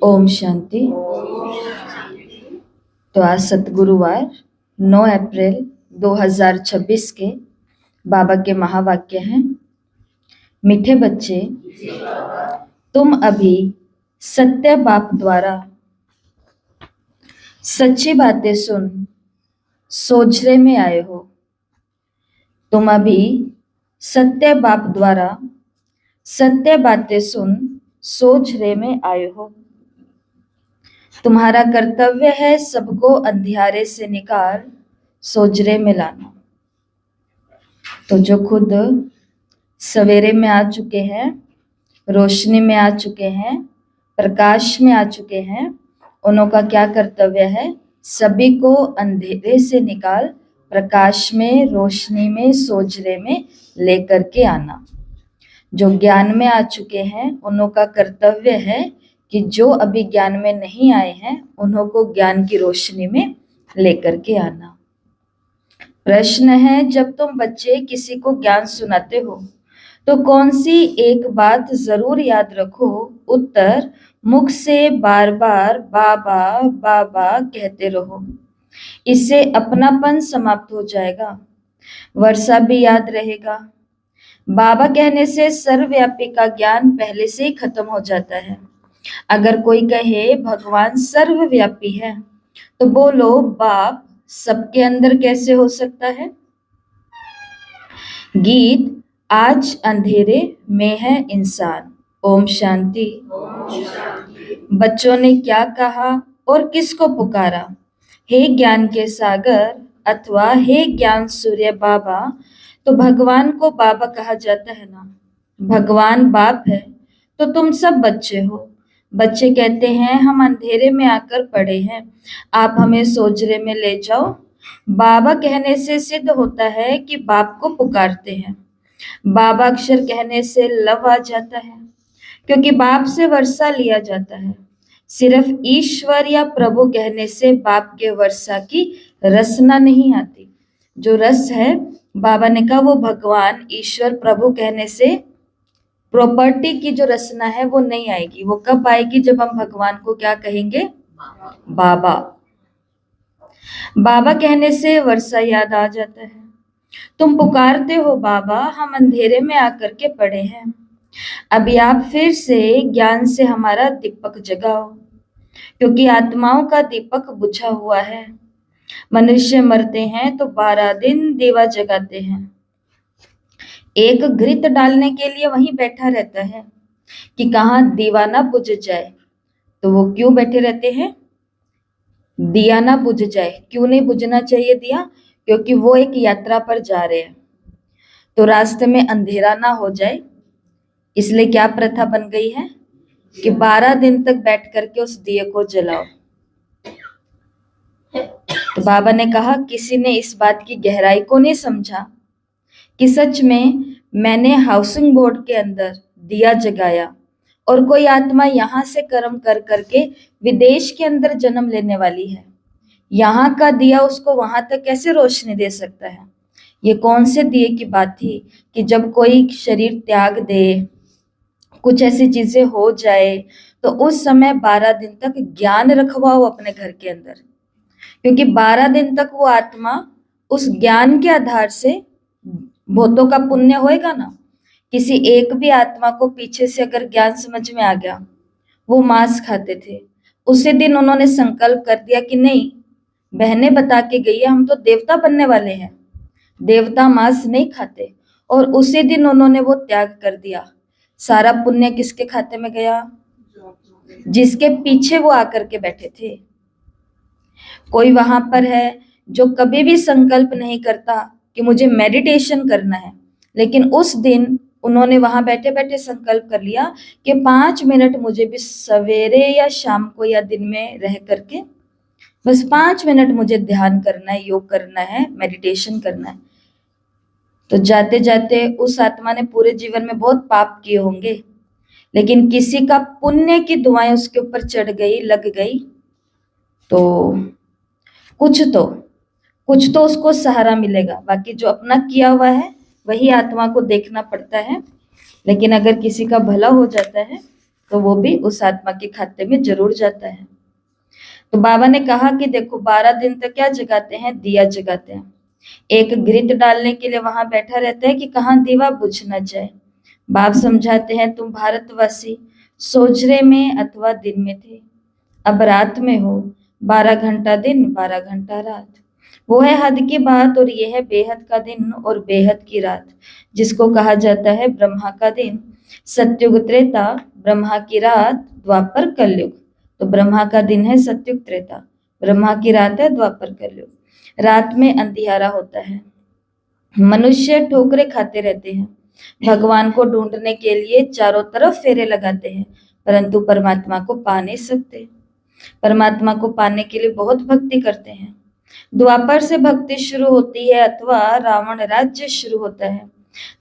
ओम शांति। तो आज सतगुरुवार 9 अप्रैल 2026 के बाबा के महावाक्य हैं। मीठे बच्चे, तुम अभी सत्य बाप द्वारा सच्ची बातें सुन सोझरे में आए हो। तुम अभी सत्य बाप द्वारा सत्य बातें सुन सोझरे में आए हो। तुम्हारा कर्तव्य है सबको अंधियारे से निकाल सोझरे में लाना। तो जो खुद सवेरे में आ चुके हैं, रोशनी में आ चुके हैं, प्रकाश में आ चुके हैं, उन्हों का क्या कर्तव्य है? सभी को अंधेरे से निकाल प्रकाश में, रोशनी में, सोझरे में लेकर के आना। जो ज्ञान में आ चुके हैं, उन्हों का कर्तव्य है कि जो अभी ज्ञान में नहीं आए हैं, उन्हों को ज्ञान की रोशनी में लेकर के आना। प्रश्न है, जब तुम बच्चे किसी को ज्ञान सुनाते हो तो कौन सी एक बात जरूर याद रखो? उत्तर, मुख से बार बार बाबा बाबा कहते रहो। इससे अपनापन समाप्त हो जाएगा, वर्षा भी याद रहेगा। बाबा कहने से सर्वव्यापी का ज्ञान पहले से ही खत्म हो जाता है। अगर कोई कहे भगवान सर्वव्यापी है तो बोलो बाप सबके अंदर कैसे हो सकता है? गीत, आज अंधेरे में है इंसान। ओम शांति। बच्चों ने क्या कहा और किसको पुकारा? हे ज्ञान के सागर अथवा हे ज्ञान सूर्य बाबा। तो भगवान को बाबा कहा जाता है ना। भगवान बाप है तो तुम सब बच्चे हो। बच्चे कहते हैं हम अंधेरे में आकर पड़े हैं, आप हमें सोझरे में ले जाओ। बाबा कहने से सिद्ध होता है कि बाप को पुकारते हैं। बाबा अक्षर कहने से लव आ जाता है, क्योंकि बाप से वर्षा लिया जाता है। सिर्फ ईश्वर या प्रभु कहने से बाप के वर्षा की रसना नहीं आती। जो रस है, बाबा ने कहा वो भगवान ईश्वर प्रभु कहने से प्रॉपर्टी की जो रचना है वो नहीं आएगी। वो कब आएगी? जब हम भगवान को क्या कहेंगे? बाबा। बाबा कहने से वर्षा याद आ जाता है। तुम पुकारते हो बाबा, हम अंधेरे में आकर के पड़े हैं। अभी आप फिर से ज्ञान से हमारा दीपक जगाओ, क्योंकि आत्माओं का दीपक बुझा हुआ है। मनुष्य मरते हैं तो 12 दिन दीवा जगाते हैं। एक घृत डालने के लिए वहीं बैठा रहता है कि कहाँ दीवा ना बुझ जाए। तो वो क्यों बैठे रहते हैं? दिया ना बुझ जाए। क्यों नहीं बुझना चाहिए दिया? क्योंकि वो एक यात्रा पर जा रहे हैं, तो रास्ते में अंधेरा ना हो जाए। इसलिए क्या प्रथा बन गई है कि 12 दिन तक बैठ करके उस दिए को जलाओ। तो बाबा ने कहा किसी ने इस बात की गहराई को नहीं समझा कि सच में मैंने हाउसिंग बोर्ड के अंदर दिया जगाया और कोई आत्मा यहाँ से कर्म कर करके विदेश के अंदर जन्म लेने वाली है। यहाँ का दिया उसको वहां तक कैसे रोशनी दे सकता है? ये कौन से दिए की बात थी कि जब कोई शरीर त्याग दे, कुछ ऐसी चीजें हो जाए, तो उस समय 12 दिन तक ज्ञान रखवाओ अपने घर के अंदर, क्योंकि 12 दिन तक वो आत्मा उस ज्ञान के आधार से भूतों का पुण्य होएगा ना। किसी एक भी आत्मा को पीछे से अगर ज्ञान समझ में आ गया, वो मांस खाते थे, उसी दिन उन्होंने संकल्प कर दिया कि नहीं, बहनें बता के गई है हम तो देवता बनने वाले हैं, देवता मांस नहीं खाते। और उसी दिन उन्होंने वो त्याग कर दिया। सारा पुण्य किसके खाते में गया? जिसके पीछे वो आकर के बैठे थे। कोई वहां पर है जो कभी भी संकल्प नहीं करता कि मुझे मेडिटेशन करना है, लेकिन उस दिन उन्होंने वहां बैठे बैठे संकल्प कर लिया कि 5 मिनट मुझे भी सवेरे या शाम को या दिन में रह करके बस 5 मिनट मुझे ध्यान करना है, योग करना है, मेडिटेशन करना है। तो जाते जाते उस आत्मा ने पूरे जीवन में बहुत पाप किए होंगे, लेकिन किसी का पुण्य की दुआएं उसके ऊपर चढ़ गई, लग गई, तो कुछ तो उसको सहारा मिलेगा। बाकी जो अपना किया हुआ है वही आत्मा को देखना पड़ता है। लेकिन अगर किसी का भला हो जाता है तो वो भी उस आत्मा के खाते में जरूर जाता है। तो बाबा ने कहा कि देखो 12 दिन तक क्या जगाते हैं, दिया जगाते हैं। एक घृत डालने के लिए वहां बैठा रहता है कि कहाँ दीवा बुझ न जाए। बाप समझाते हैं तुम भारतवासी सोजरे में अथवा दिन में थे, अब रात में हो। 12 घंटा दिन 12 घंटा रात, वो है हद की बात और ये है बेहद का दिन और बेहद की रात, जिसको कहा जाता है ब्रह्मा का दिन सत्युग त्रेता, ब्रह्मा की रात द्वापर कलयुग। तो ब्रह्मा का दिन है सत्युग त्रेता, ब्रह्मा की रात है द्वापर कलयुग। रात में अंधियारा होता है, मनुष्य ठोकरें खाते रहते हैं, भगवान को ढूंढने के लिए चारों तरफ फेरे लगाते हैं, परंतु परमात्मा को पा नहीं सकते। परमात्मा को पाने के लिए बहुत भक्ति करते हैं। द्वापर से भक्ति शुरू होती है अथवा रावण राज्य शुरू होता है।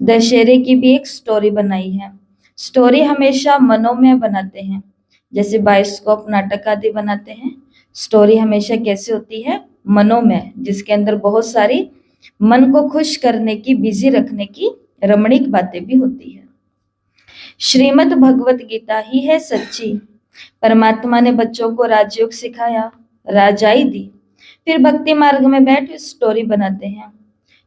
दशहरे की भी एक स्टोरी बनाई है। स्टोरी हमेशा मनोमय बनाते हैं, जैसे बायोस्कोप नाटक आदि बनाते हैं। स्टोरी हमेशा कैसे होती है, मनोमय, जिसके अंदर बहुत सारी मन को खुश करने की, बिजी रखने की रमणीक बातें भी होती है। श्रीमद् भगवत गीता ही है सच्ची। परमात्मा ने बच्चों को राजयोग सिखाया, राजाई दी, फिर भक्ति मार्ग में बैठ स्टोरी बनाते हैं।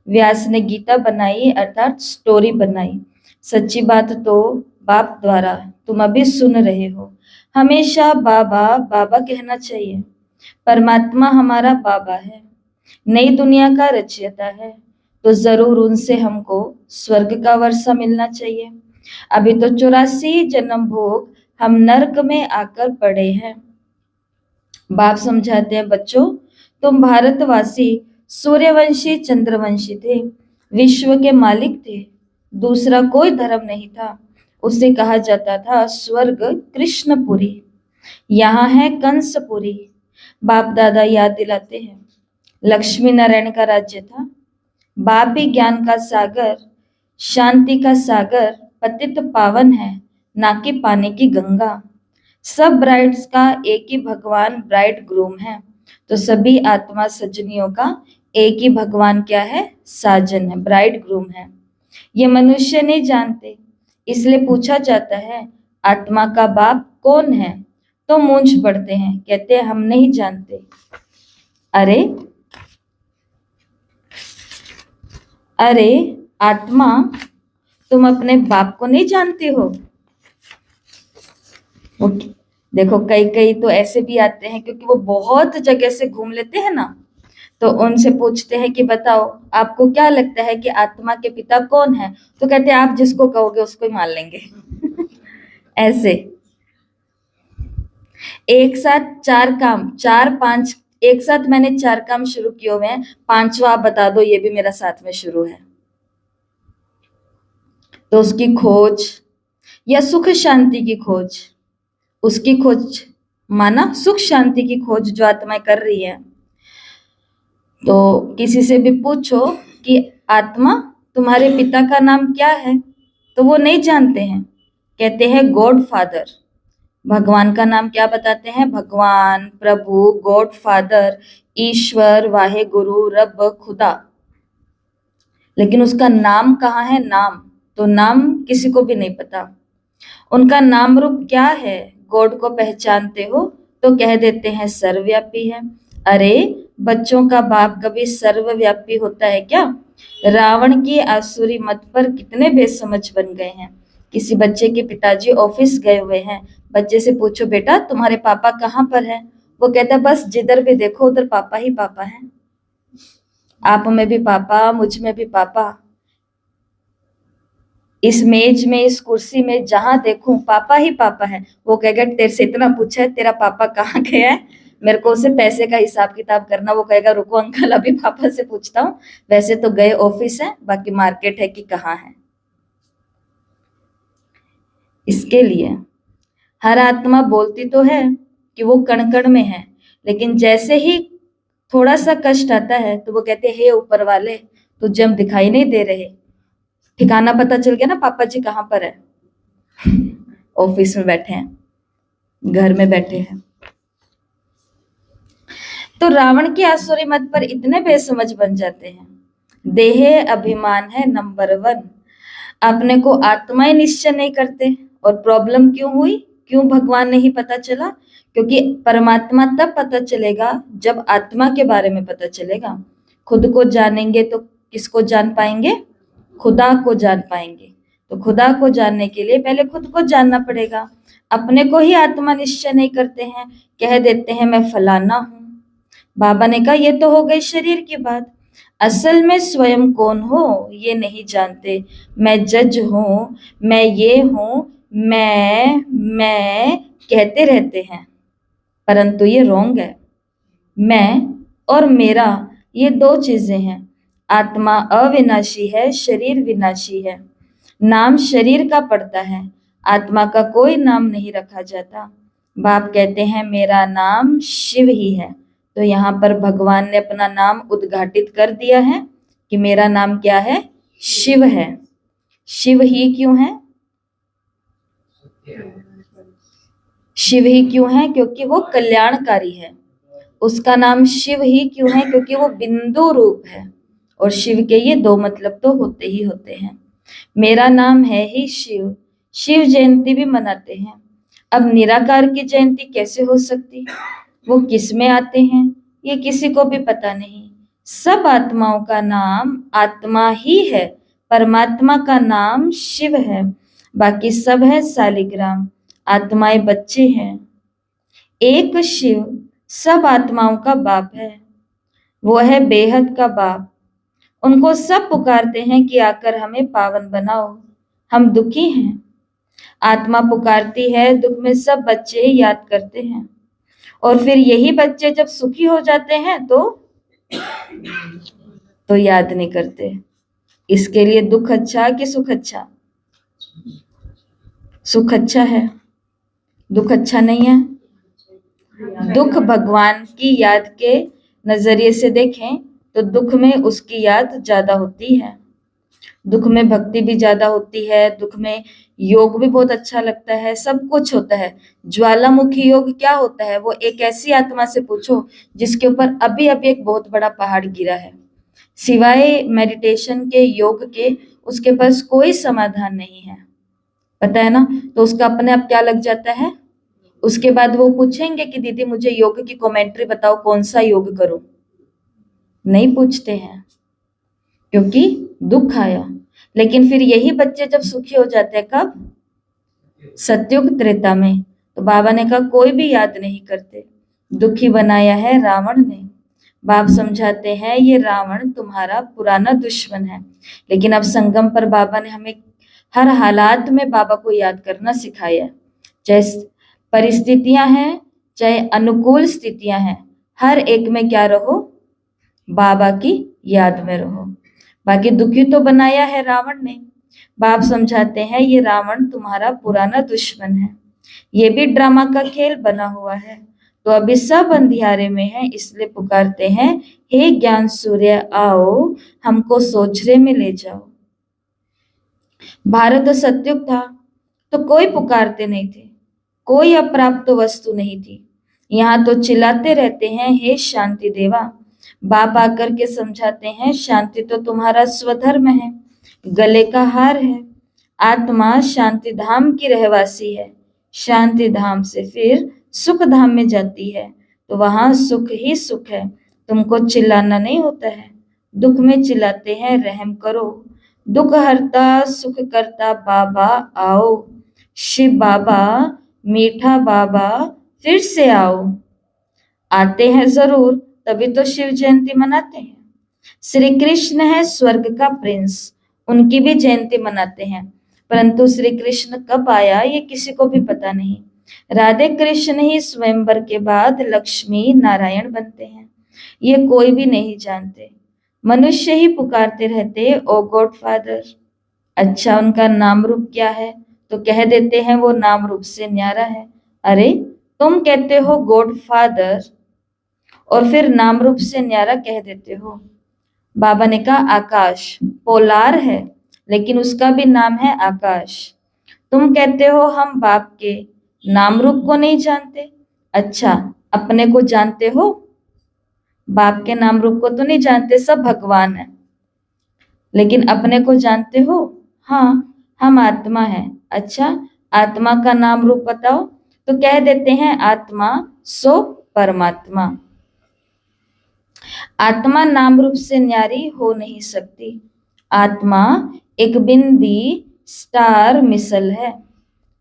व्यास ने गीता बनाई अर्थात स्टोरी बनाई। सच्ची बात तो बाप द्वारा तुम अभी सुन रहे हो। हमेशा बाबा बाबा कहना चाहिए। परमात्मा हमारा बाबा है, नई दुनिया का रचयिता है, तो जरूर उनसे हमको स्वर्ग का वर्षा मिलना चाहिए। अभी तो 84 जन्म भोग हम नर्क में आकर पड़े हैं। बाप समझाते हैं बच्चों, तुम भारतवासी सूर्यवंशी चंद्रवंशी थे, विश्व के मालिक थे, दूसरा कोई धर्म नहीं था। उसे कहा जाता था स्वर्ग कृष्णपुरी, यहाँ है कंसपुरी। बाप दादा याद दिलाते हैं लक्ष्मी नारायण का राज्य था। बाप भी ज्ञान का सागर, शांति का सागर, पतित पावन है, ना कि पानी की गंगा। सब ब्राइड्स का एक ही भगवान ब्राइड ग्रूम है, तो सभी आत्मा सजनियों का एक ही भगवान क्या है, साजन है, ब्राइड ग्रूम है। ये मनुष्य नहीं जानते, इसलिए पूछा जाता है आत्मा का बाप कौन है, तो मूंछ पड़ते हैं, कहते हैं हम नहीं जानते। अरे अरे आत्मा, तुम अपने बाप को नहीं जानते हो? देखो कई कई तो ऐसे भी आते हैं, क्योंकि वो बहुत जगह से घूम लेते हैं ना, तो उनसे पूछते हैं कि बताओ आपको क्या लगता है कि आत्मा के पिता कौन है, तो कहते हैं आप जिसको कहोगे उसको ही मान लेंगे। ऐसे एक साथ 4 काम, 4-5 एक साथ मैंने 4 काम शुरू किए हुए हैं, 5वां आप बता दो, ये भी मेरा साथ में शुरू है। तो उसकी खोज या सुख शांति की खोज, उसकी खोज माना सुख शांति की खोज जो आत्माएं कर रही है। तो किसी से भी पूछो कि आत्मा तुम्हारे पिता का नाम क्या है, तो वो नहीं जानते हैं, कहते हैं गॉड फादर। भगवान का नाम क्या बताते हैं, भगवान, प्रभु, गॉड फादर, ईश्वर, वाहे गुरु, रब, खुदा। लेकिन उसका नाम कहाँ है, नाम तो नाम किसी को भी नहीं पता। उनका नाम रूप क्या है, गॉड को पहचानते हो तो कह देते हैं सर्वव्यापी है। अरे बच्चों का बाप कभी सर्वव्यापी होता है क्या? रावण की आसुरी मत पर कितने बेसमझ बन गए हैं। किसी बच्चे के पिताजी ऑफिस गए हुए हैं, बच्चे से पूछो बेटा तुम्हारे पापा कहाँ पर है, वो कहता है बस जिधर भी देखो उधर पापा ही पापा है। आप में भी पापा, मुझ में भी पापा, इस मेज में, इस कुर्सी में, जहां देखूं पापा ही पापा है। वो कहेगा तेरे से इतना पूछा है तेरा पापा कहाँ गया है, मेरे को उसे पैसे का हिसाब किताब करना। वो कहेगा रुको अंकल अभी पापा से पूछता हूँ, वैसे तो गए ऑफिस है, बाकी मार्केट है कि कहाँ है। इसके लिए हर आत्मा बोलती तो है कि वो कण कण में है, लेकिन जैसे ही थोड़ा सा कष्ट आता है तो वो कहते हे ऊपर वाले तुझे हम दिखाई नहीं दे रहे, ठिकाना पता चल गया ना पापा जी कहाँ पर है। ऑफिस में बैठे हैं, घर में बैठे हैं। तो रावण की आसुरी मत पर इतने बेसमझ बन जाते हैं। देह अभिमान है नंबर 1। अपने को आत्माएं निश्चय नहीं करते, और प्रॉब्लम क्यों हुई, क्यों भगवान नहीं पता चला? क्योंकि परमात्मा तब पता चलेगा जब आत्मा के बारे में पता चलेगा। खुद को जानेंगे तो किसको जान पाएंगे? खुदा को जान पाएंगे। तो खुदा को जानने के लिए पहले खुद को जानना पड़ेगा। अपने को ही आत्मा निश्चय नहीं करते हैं, कह देते हैं मैं फलाना हूं। बाबा ने कहा ये तो हो गई शरीर की बात, असल में स्वयं कौन हो ये नहीं जानते। मैं जज हूं, मैं ये हूं, मैं कहते रहते हैं, परंतु ये रॉन्ग है। मैं और मेरा ये दो चीजें हैं। आत्मा अविनाशी है, शरीर विनाशी है। नाम शरीर का पड़ता है, आत्मा का कोई नाम नहीं रखा जाता। बाप कहते हैं मेरा नाम शिव ही है। तो यहाँ पर भगवान ने अपना नाम उद्घाटित कर दिया है कि मेरा नाम क्या है? शिव है। शिव ही क्यों है? शिव ही क्यों है? क्योंकि वो कल्याणकारी है। उसका नाम शिव ही क्यों है? क्योंकि वो बिंदु रूप है। और शिव के ये दो मतलब तो होते ही होते हैं। मेरा नाम है ही शिव। शिव जयंती भी मनाते हैं। अब निराकार की जयंती कैसे हो सकती? वो किस में आते हैं ये किसी को भी पता नहीं। सब आत्माओं का नाम आत्मा ही है, परमात्मा का नाम शिव है, बाकी सब है शालिग्राम। आत्माएं बच्चे हैं। एक शिव सब आत्माओं का बाप है, वो है बेहद का बाप। उनको सब पुकारते हैं कि आकर हमें पावन बनाओ, हम दुखी हैं। आत्मा पुकारती है, दुख में सब बच्चे याद करते हैं। और फिर यही बच्चे जब सुखी हो जाते हैं तो याद नहीं करते। इसके लिए दुख अच्छा कि सुख अच्छा? सुख अच्छा है, दुख अच्छा नहीं है। दुख भगवान की याद के नजरिए से देखें तो दुख में उसकी याद ज्यादा होती है। दुख में भक्ति भी ज्यादा होती है, दुख में योग भी बहुत अच्छा लगता है, सब कुछ होता है। ज्वालामुखी योग क्या होता है? वो एक ऐसी आत्मा से पूछो जिसके ऊपर अभी अभी एक बहुत बड़ा पहाड़ गिरा है, सिवाय मेडिटेशन के, योग के, उसके पास कोई समाधान नहीं है, पता है ना? तो उसका अपने आप क्या लग जाता है। उसके बाद वो पूछेंगे कि दीदी मुझे योग की कमेंट्री बताओ, कौन सा योग करूं? नहीं पूछते हैं, क्योंकि दुख आया। लेकिन फिर यही बच्चे जब सुखी हो जाते हैं, कब? सतयुग त्रेता में। तो बाबा ने कहा कोई भी याद नहीं करते, दुखी बनाया है रावण ने। बाप समझाते हैं ये रावण तुम्हारा पुराना दुश्मन है। लेकिन अब संगम पर बाबा ने हमें हर हालात में बाबा को याद करना सिखाया है। चाहे परिस्थितियां हैं, चाहे अनुकूल स्थितियां हैं, हर एक में क्या रहो? बाबा की याद में रहो। बाकी दुखी तो बनाया है रावण ने। बाप समझाते हैं ये रावण तुम्हारा पुराना दुश्मन है, ये भी ड्रामा का खेल बना हुआ है। तो अभी सब अंधियारे में है, इसलिए पुकारते हैं हे ज्ञान सूर्य आओ, हमको सोझरे में ले जाओ। भारत सतयुग था तो कोई पुकारते नहीं थे, कोई अप्राप्त वस्तु नहीं थी। यहाँ तो चिल्लाते रहते हैं हे शांति देवा। बाप आकर के समझाते हैं शांति तो तुम्हारा स्वधर्म है, गले का हार है। आत्मा शांति धाम की रहवासी है, शांति धाम से फिर सुख धाम में जाती है, तो वहां सुख ही सुख है। तुमको चिल्लाना नहीं होता है, दुख में चिल्लाते हैं रहम करो। दुख हरता सुख करता बाबा आओ, शिव बाबा मीठा बाबा फिर से आओ। आते हैं जरूर, तभी तो शिव जयंती मनाते हैं। श्री कृष्ण है स्वर्ग का प्रिंस, उनकी भी जयंती मनाते हैं, परंतु श्री कृष्ण कब आया ये किसी को भी पता नहीं। राधे कृष्ण ही स्वयंवर के बाद लक्ष्मी नारायण बनते हैं, ये कोई भी नहीं जानते। मनुष्य ही पुकारते रहते ओ गॉड फादर। अच्छा उनका नाम रूप क्या है? तो कह देते हैं वो नाम रूप से न्यारा है। अरे तुम कहते हो गॉड फादर और फिर नाम रूप से न्यारा कह देते हो। बाबा ने कहा आकाश पोलार है, लेकिन उसका भी नाम है आकाश। तुम कहते हो हम बाप के नाम रूप को नहीं जानते। अच्छा अपने को जानते हो? बाप के नाम रूप को तो नहीं जानते, सब भगवान है, लेकिन अपने को जानते हो? हाँ हम आत्मा है। अच्छा आत्मा का नाम रूप बताओ। तो कह देते हैं आत्मा सो परमात्मा। आत्मा नाम रूप से न्यारी हो नहीं सकती। आत्मा एक बिंदी स्टार मिसल है,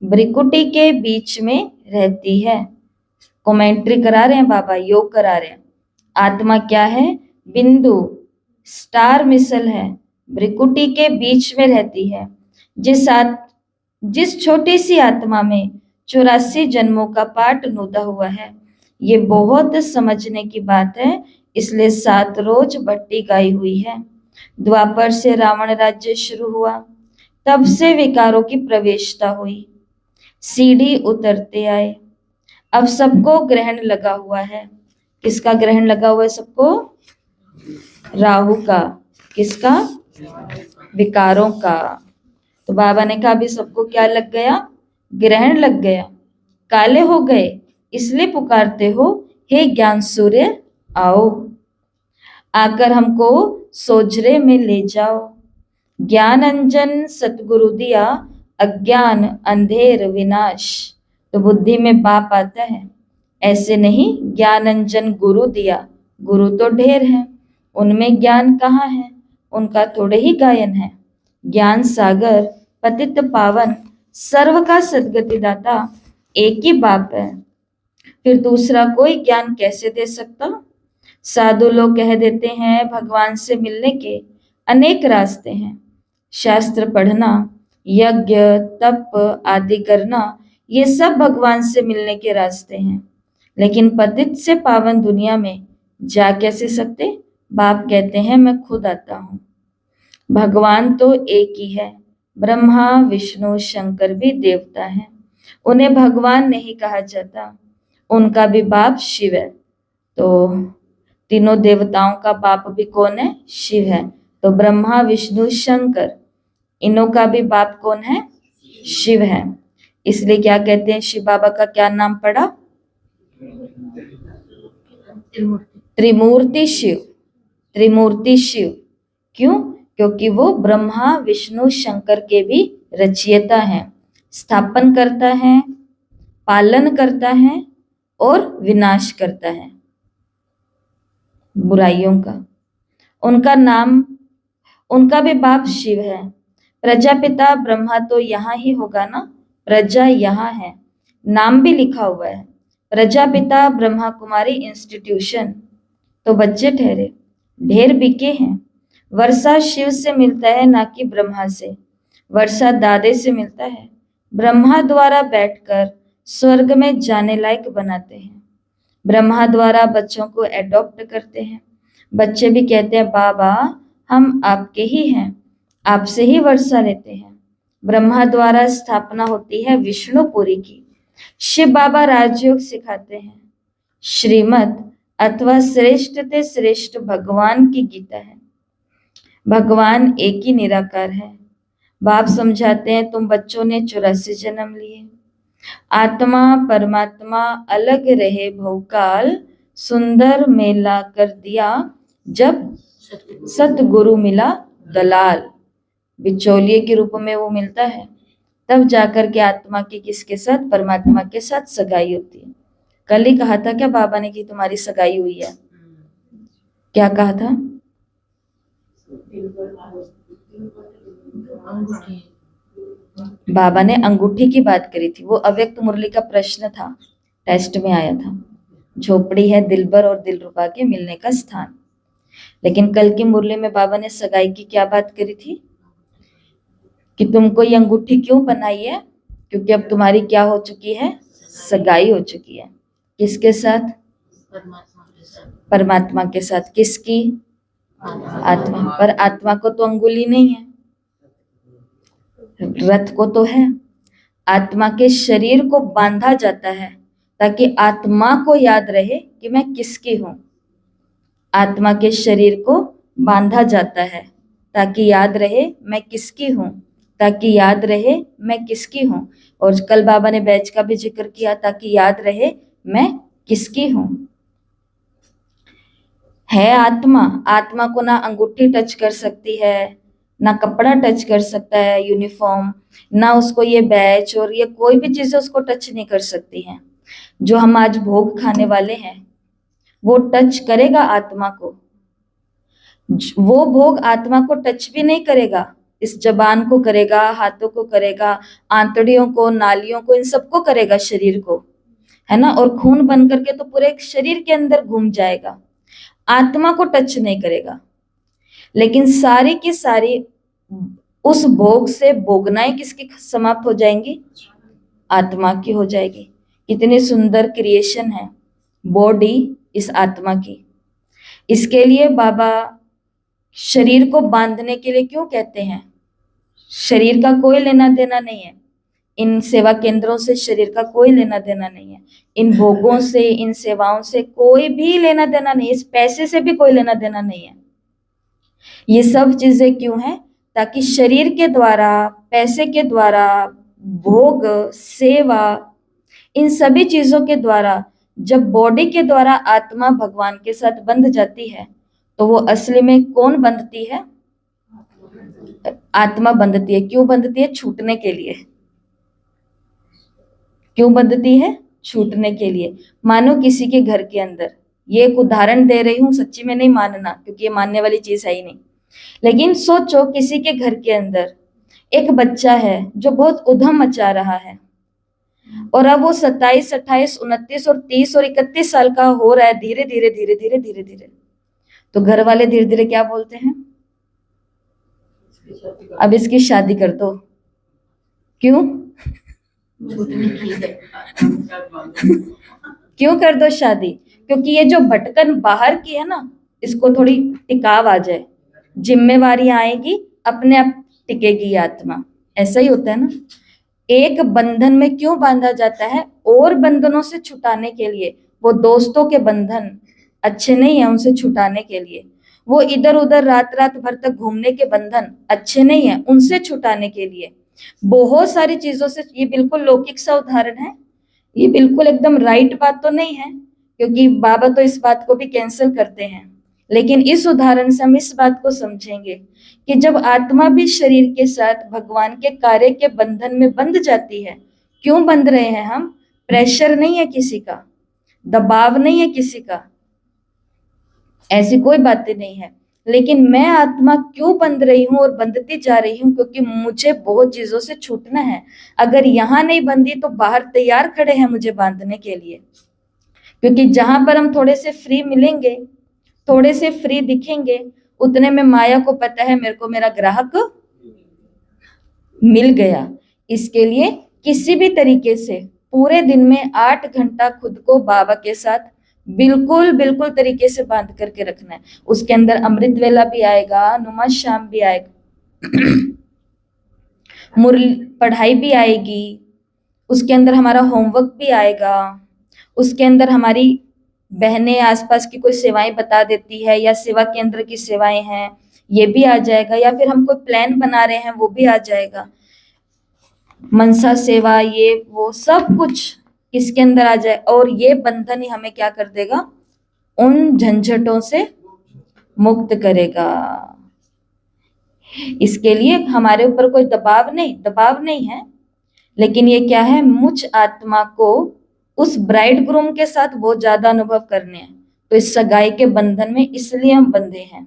भ्रिकुटी के बीच में रहती है। कमेंट्री करा रहे हैं बाबा, योग करा रहे हैं। आत्मा क्या है? बिंदु स्टार मिसल है, भ्रिकुटी के बीच में रहती है। जिस छोटी सी आत्मा में 84 जन्मों का पाठ नुदा हुआ है। ये बहुत समझने की बात है, इसलिए 7 रोज भट्टी गाई हुई है। द्वापर से रावण राज्य शुरू हुआ, तब से विकारों की प्रवेशता हुई, सीढ़ी उतरते आए। अब सबको ग्रहण लगा हुआ है। किसका ग्रहण लगा हुआ है सबको? राहु का। किसका? विकारों का। तो बाबा ने कहा अभी सबको क्या लग गया? ग्रहण लग गया, काले हो गए, इसलिए पुकारते हो हे ज्ञान सूर्य आओ, आकर हमको सोजरे में ले जाओ। ज्ञान अंजन सतगुरु दिया, अज्ञान अंधेर विनाश। तो बुद्धि में बाप आता है, ऐसे नहीं ज्ञान अंजन गुरु दिया। गुरु तो ढेर है, उनमें ज्ञान कहाँ है? उनका थोड़े ही गायन है। ज्ञान सागर पतित पावन, सर्व का सदगति दाता एक ही बाप है, फिर दूसरा कोई ज्ञान कैसे दे सकता? साधु लोग कह देते हैं भगवान से मिलने के अनेक रास्ते हैं। शास्त्र पढ़ना, यज्ञ तप आदि करना, ये सब भगवान से मिलने के रास्ते हैं। लेकिन पतित से पावन दुनिया में जा कैसे सकते? बाप कहते हैं मैं खुद आता हूँ। भगवान तो एक ही है, ब्रह्मा विष्णु शंकर भी देवता हैं, उन्हें भगवान नहीं कहा जाता। उनका भी बाप शिव है। तो तीनों देवताओं का बाप भी कौन है? शिव है। तो ब्रह्मा विष्णु शंकर, इनों का भी बाप कौन है? शिव है। इसलिए क्या कहते हैं, शिव बाबा का क्या नाम पड़ा? त्रिमूर्ति शिव। त्रिमूर्ति शिव क्यों? क्योंकि वो ब्रह्मा विष्णु शंकर के भी रचयिता हैं, स्थापन करता है, पालन करता है और विनाश करता है बुराइयों का। उनका नाम, उनका भी बाप शिव है। प्रजापिता ब्रह्मा तो यहाँ ही होगा ना, प्रजा यहाँ है, नाम भी लिखा हुआ है, प्रजापिता ब्रह्मा कुमारी इंस्टीट्यूशन। तो बच्चे ठहरे, ढेर बिके हैं। वर्षा शिव से मिलता है ना कि ब्रह्मा से। वर्षा दादे से मिलता है, ब्रह्मा द्वारा बैठकर स्वर्ग में जाने लायक बनाते हैं। ब्रह्मा द्वारा बच्चों को एडॉप्ट करते हैं। बच्चे भी कहते हैं बाबा हम आपके ही हैं, आपसे ही वर्षा लेते हैं। ब्रह्मा द्वारा स्थापना होती है विष्णुपुरी की। शिव बाबा राजयोग सिखाते हैं। श्रीमत अथवा श्रेष्ठ ते श्रेष्ठ भगवान की गीता है। भगवान एक ही निराकार है। बाप समझाते हैं तुम बच्चों ने 84 जन्म लिए, आत्मा परमात्मा अलग रहे भवकाल, सुंदर मेला कर दिया जब सतगुरु मिला दलाल। बिचौलिए के रूप में वो मिलता है, तब जाकर के आत्मा की किसके साथ? परमात्मा के साथ सगाई होती है। कल ही कहा था क्या बाबा ने कि तुम्हारी सगाई हुई है? क्या कहा था? बाबा ने अंगूठी की बात करी थी। वो अव्यक्त मुरली का प्रश्न था, टेस्ट में आया था। झोपड़ी है दिलबर और दिलरुबा के मिलने का स्थान। लेकिन कल की मुरली में बाबा ने सगाई की क्या बात करी थी कि तुमको ये अंगूठी क्यों बनाई है? क्योंकि अब तुम्हारी क्या हो चुकी है? सगाई हो चुकी है। किसके साथ? परमात्मा के साथ। किसकी? आत्मा। पर आत्मा को तो अंगुली नहीं है, रथ को तो है। आत्मा के शरीर को बांधा जाता है ताकि आत्मा को याद रहे कि मैं किसकी हूं। आत्मा के शरीर को बांधा जाता है ताकि याद रहे मैं किसकी हूं, ताकि याद रहे मैं किसकी हूं। और कल बाबा ने बैच का भी जिक्र किया, ताकि याद रहे मैं किसकी हूं। है आत्मा, आत्मा को ना अंगूठी टच कर सकती है, ना कपड़ा टच कर सकता है, यूनिफॉर्म, ना उसको ये बैच और ये कोई भी चीजें उसको टच नहीं कर सकती हैं। जो हम आज भोग खाने वाले हैं वो टच करेगा आत्मा को, वो भोग आत्मा को टच भी नहीं करेगा, इस जबान को करेगा, हाथों को करेगा, आंतड़ियों को, नालियों को, इन सबको करेगा, शरीर को, है ना, और खून बन करके तो पूरे शरीर के अंदर घूम जाएगा, आत्मा को टच नहीं करेगा। लेकिन सारी की सारी उस भोग से भोगनाएं किसकी समाप्त हो जाएंगी? आत्मा की हो जाएगी। कितनी सुंदर क्रिएशन है बॉडी इस आत्मा की। इसके लिए बाबा शरीर को बांधने के लिए क्यों कहते हैं? शरीर का कोई लेना देना नहीं है, इन सेवा केंद्रों से शरीर का कोई लेना देना नहीं है, इन भोगों से, इन सेवाओं से कोई भी लेना देना नहीं है, इस पैसे से भी कोई लेना देना नहीं है। ये सब चीजें क्यों है? ताकि शरीर के द्वारा, पैसे के द्वारा, भोग, सेवा, इन सभी चीजों के द्वारा जब बॉडी के द्वारा आत्मा भगवान के साथ बंध जाती है तो वो असली में कौन बंधती है? आत्मा बंधती है। क्यों बंधती है? छूटने के लिए। क्यों बंधती है? छूटने के लिए। मानो किसी के घर के अंदर, ये एक उदाहरण दे रही हूं, सच्ची में नहीं मानना क्योंकि ये मानने वाली चीज है ही नहीं, लेकिन सोचो किसी के घर के अंदर एक बच्चा है जो बहुत उधम मचा रहा है और अब वो 27, 28, 29 और 30 और 31 साल का हो रहा है, धीरे धीरे धीरे धीरे धीरे धीरे, तो घर वाले धीरे धीरे क्या बोलते हैं? अब इसकी शादी कर दो। क्यों? क्यों कर दो शादी? क्योंकि ये जो भटकन बाहर की है ना, इसको थोड़ी टिकाव आ जाए, जिम्मेवारी आएगी, अपने आप टिकेगी आत्मा। ऐसा ही होता है ना। एक बंधन में क्यों बांधा जाता है? और बंधनों से छुटाने के लिए। वो दोस्तों के बंधन अच्छे नहीं है, उनसे छुटाने के लिए। वो इधर उधर रात रात भर तक घूमने के बंधन अच्छे नहीं है, उनसे छुटाने के लिए। बहुत सारी चीजों से। ये बिल्कुल लौकिक सा उदाहरण है, ये बिल्कुल एकदम राइट बात तो नहीं है, क्योंकि बाबा तो इस बात को भी कैंसिल करते हैं, लेकिन इस उदाहरण से हम इस बात को समझेंगे कि जब आत्मा भी शरीर के साथ भगवान के कार्य के बंधन में बंध जाती है, क्यों बंध रहे हैं हम? प्रेशर नहीं है किसी का, दबाव नहीं है किसी का, ऐसी कोई बातें नहीं है। लेकिन मैं आत्मा क्यों बंध रही हूँ और बंधती जा रही हूँ? क्योंकि मुझे बहुत चीजों से छूटना है। अगर यहाँ नहीं बंधी तो बाहर तैयार खड़े हैं मुझे बांधने के लिए। क्योंकि जहां पर हम थोड़े से फ्री मिलेंगे, थोड़े से फ्री दिखेंगे, उतने में माया को पता है मेरे को मेरा ग्राहक मिल गया। इसके लिए किसी भी तरीके से पूरे दिन में 8 घंटा खुद को बाबा के साथ बिल्कुल बिल्कुल तरीके से बांध करके रखना है। उसके अंदर अमृत वेला भी आएगा, नुमा शाम भी आएगा, मुरली पढ़ाई भी आएगी, उसके अंदर हमारा होमवर्क भी आएगा, उसके अंदर हमारी बहनें आसपास की कोई सेवाएं बता देती है या सेवा केंद्र की सेवाएं हैं, ये भी आ जाएगा, या फिर हम कोई प्लान बना रहे हैं वो भी आ जाएगा। मनसा सेवा, ये वो सब कुछ किसके अंदर आ जाए, और ये बंधन ही हमें क्या कर देगा? उन झंझटों से मुक्त करेगा। इसके लिए हमारे ऊपर कोई दबाव नहीं है, लेकिन ये क्या है? मुझ आत्मा को उस ब्राइड ग्रूम के साथ बहुत ज्यादा अनुभव करने हैं, तो इस सगाई के बंधन में इसलिए हम बंधे हैं,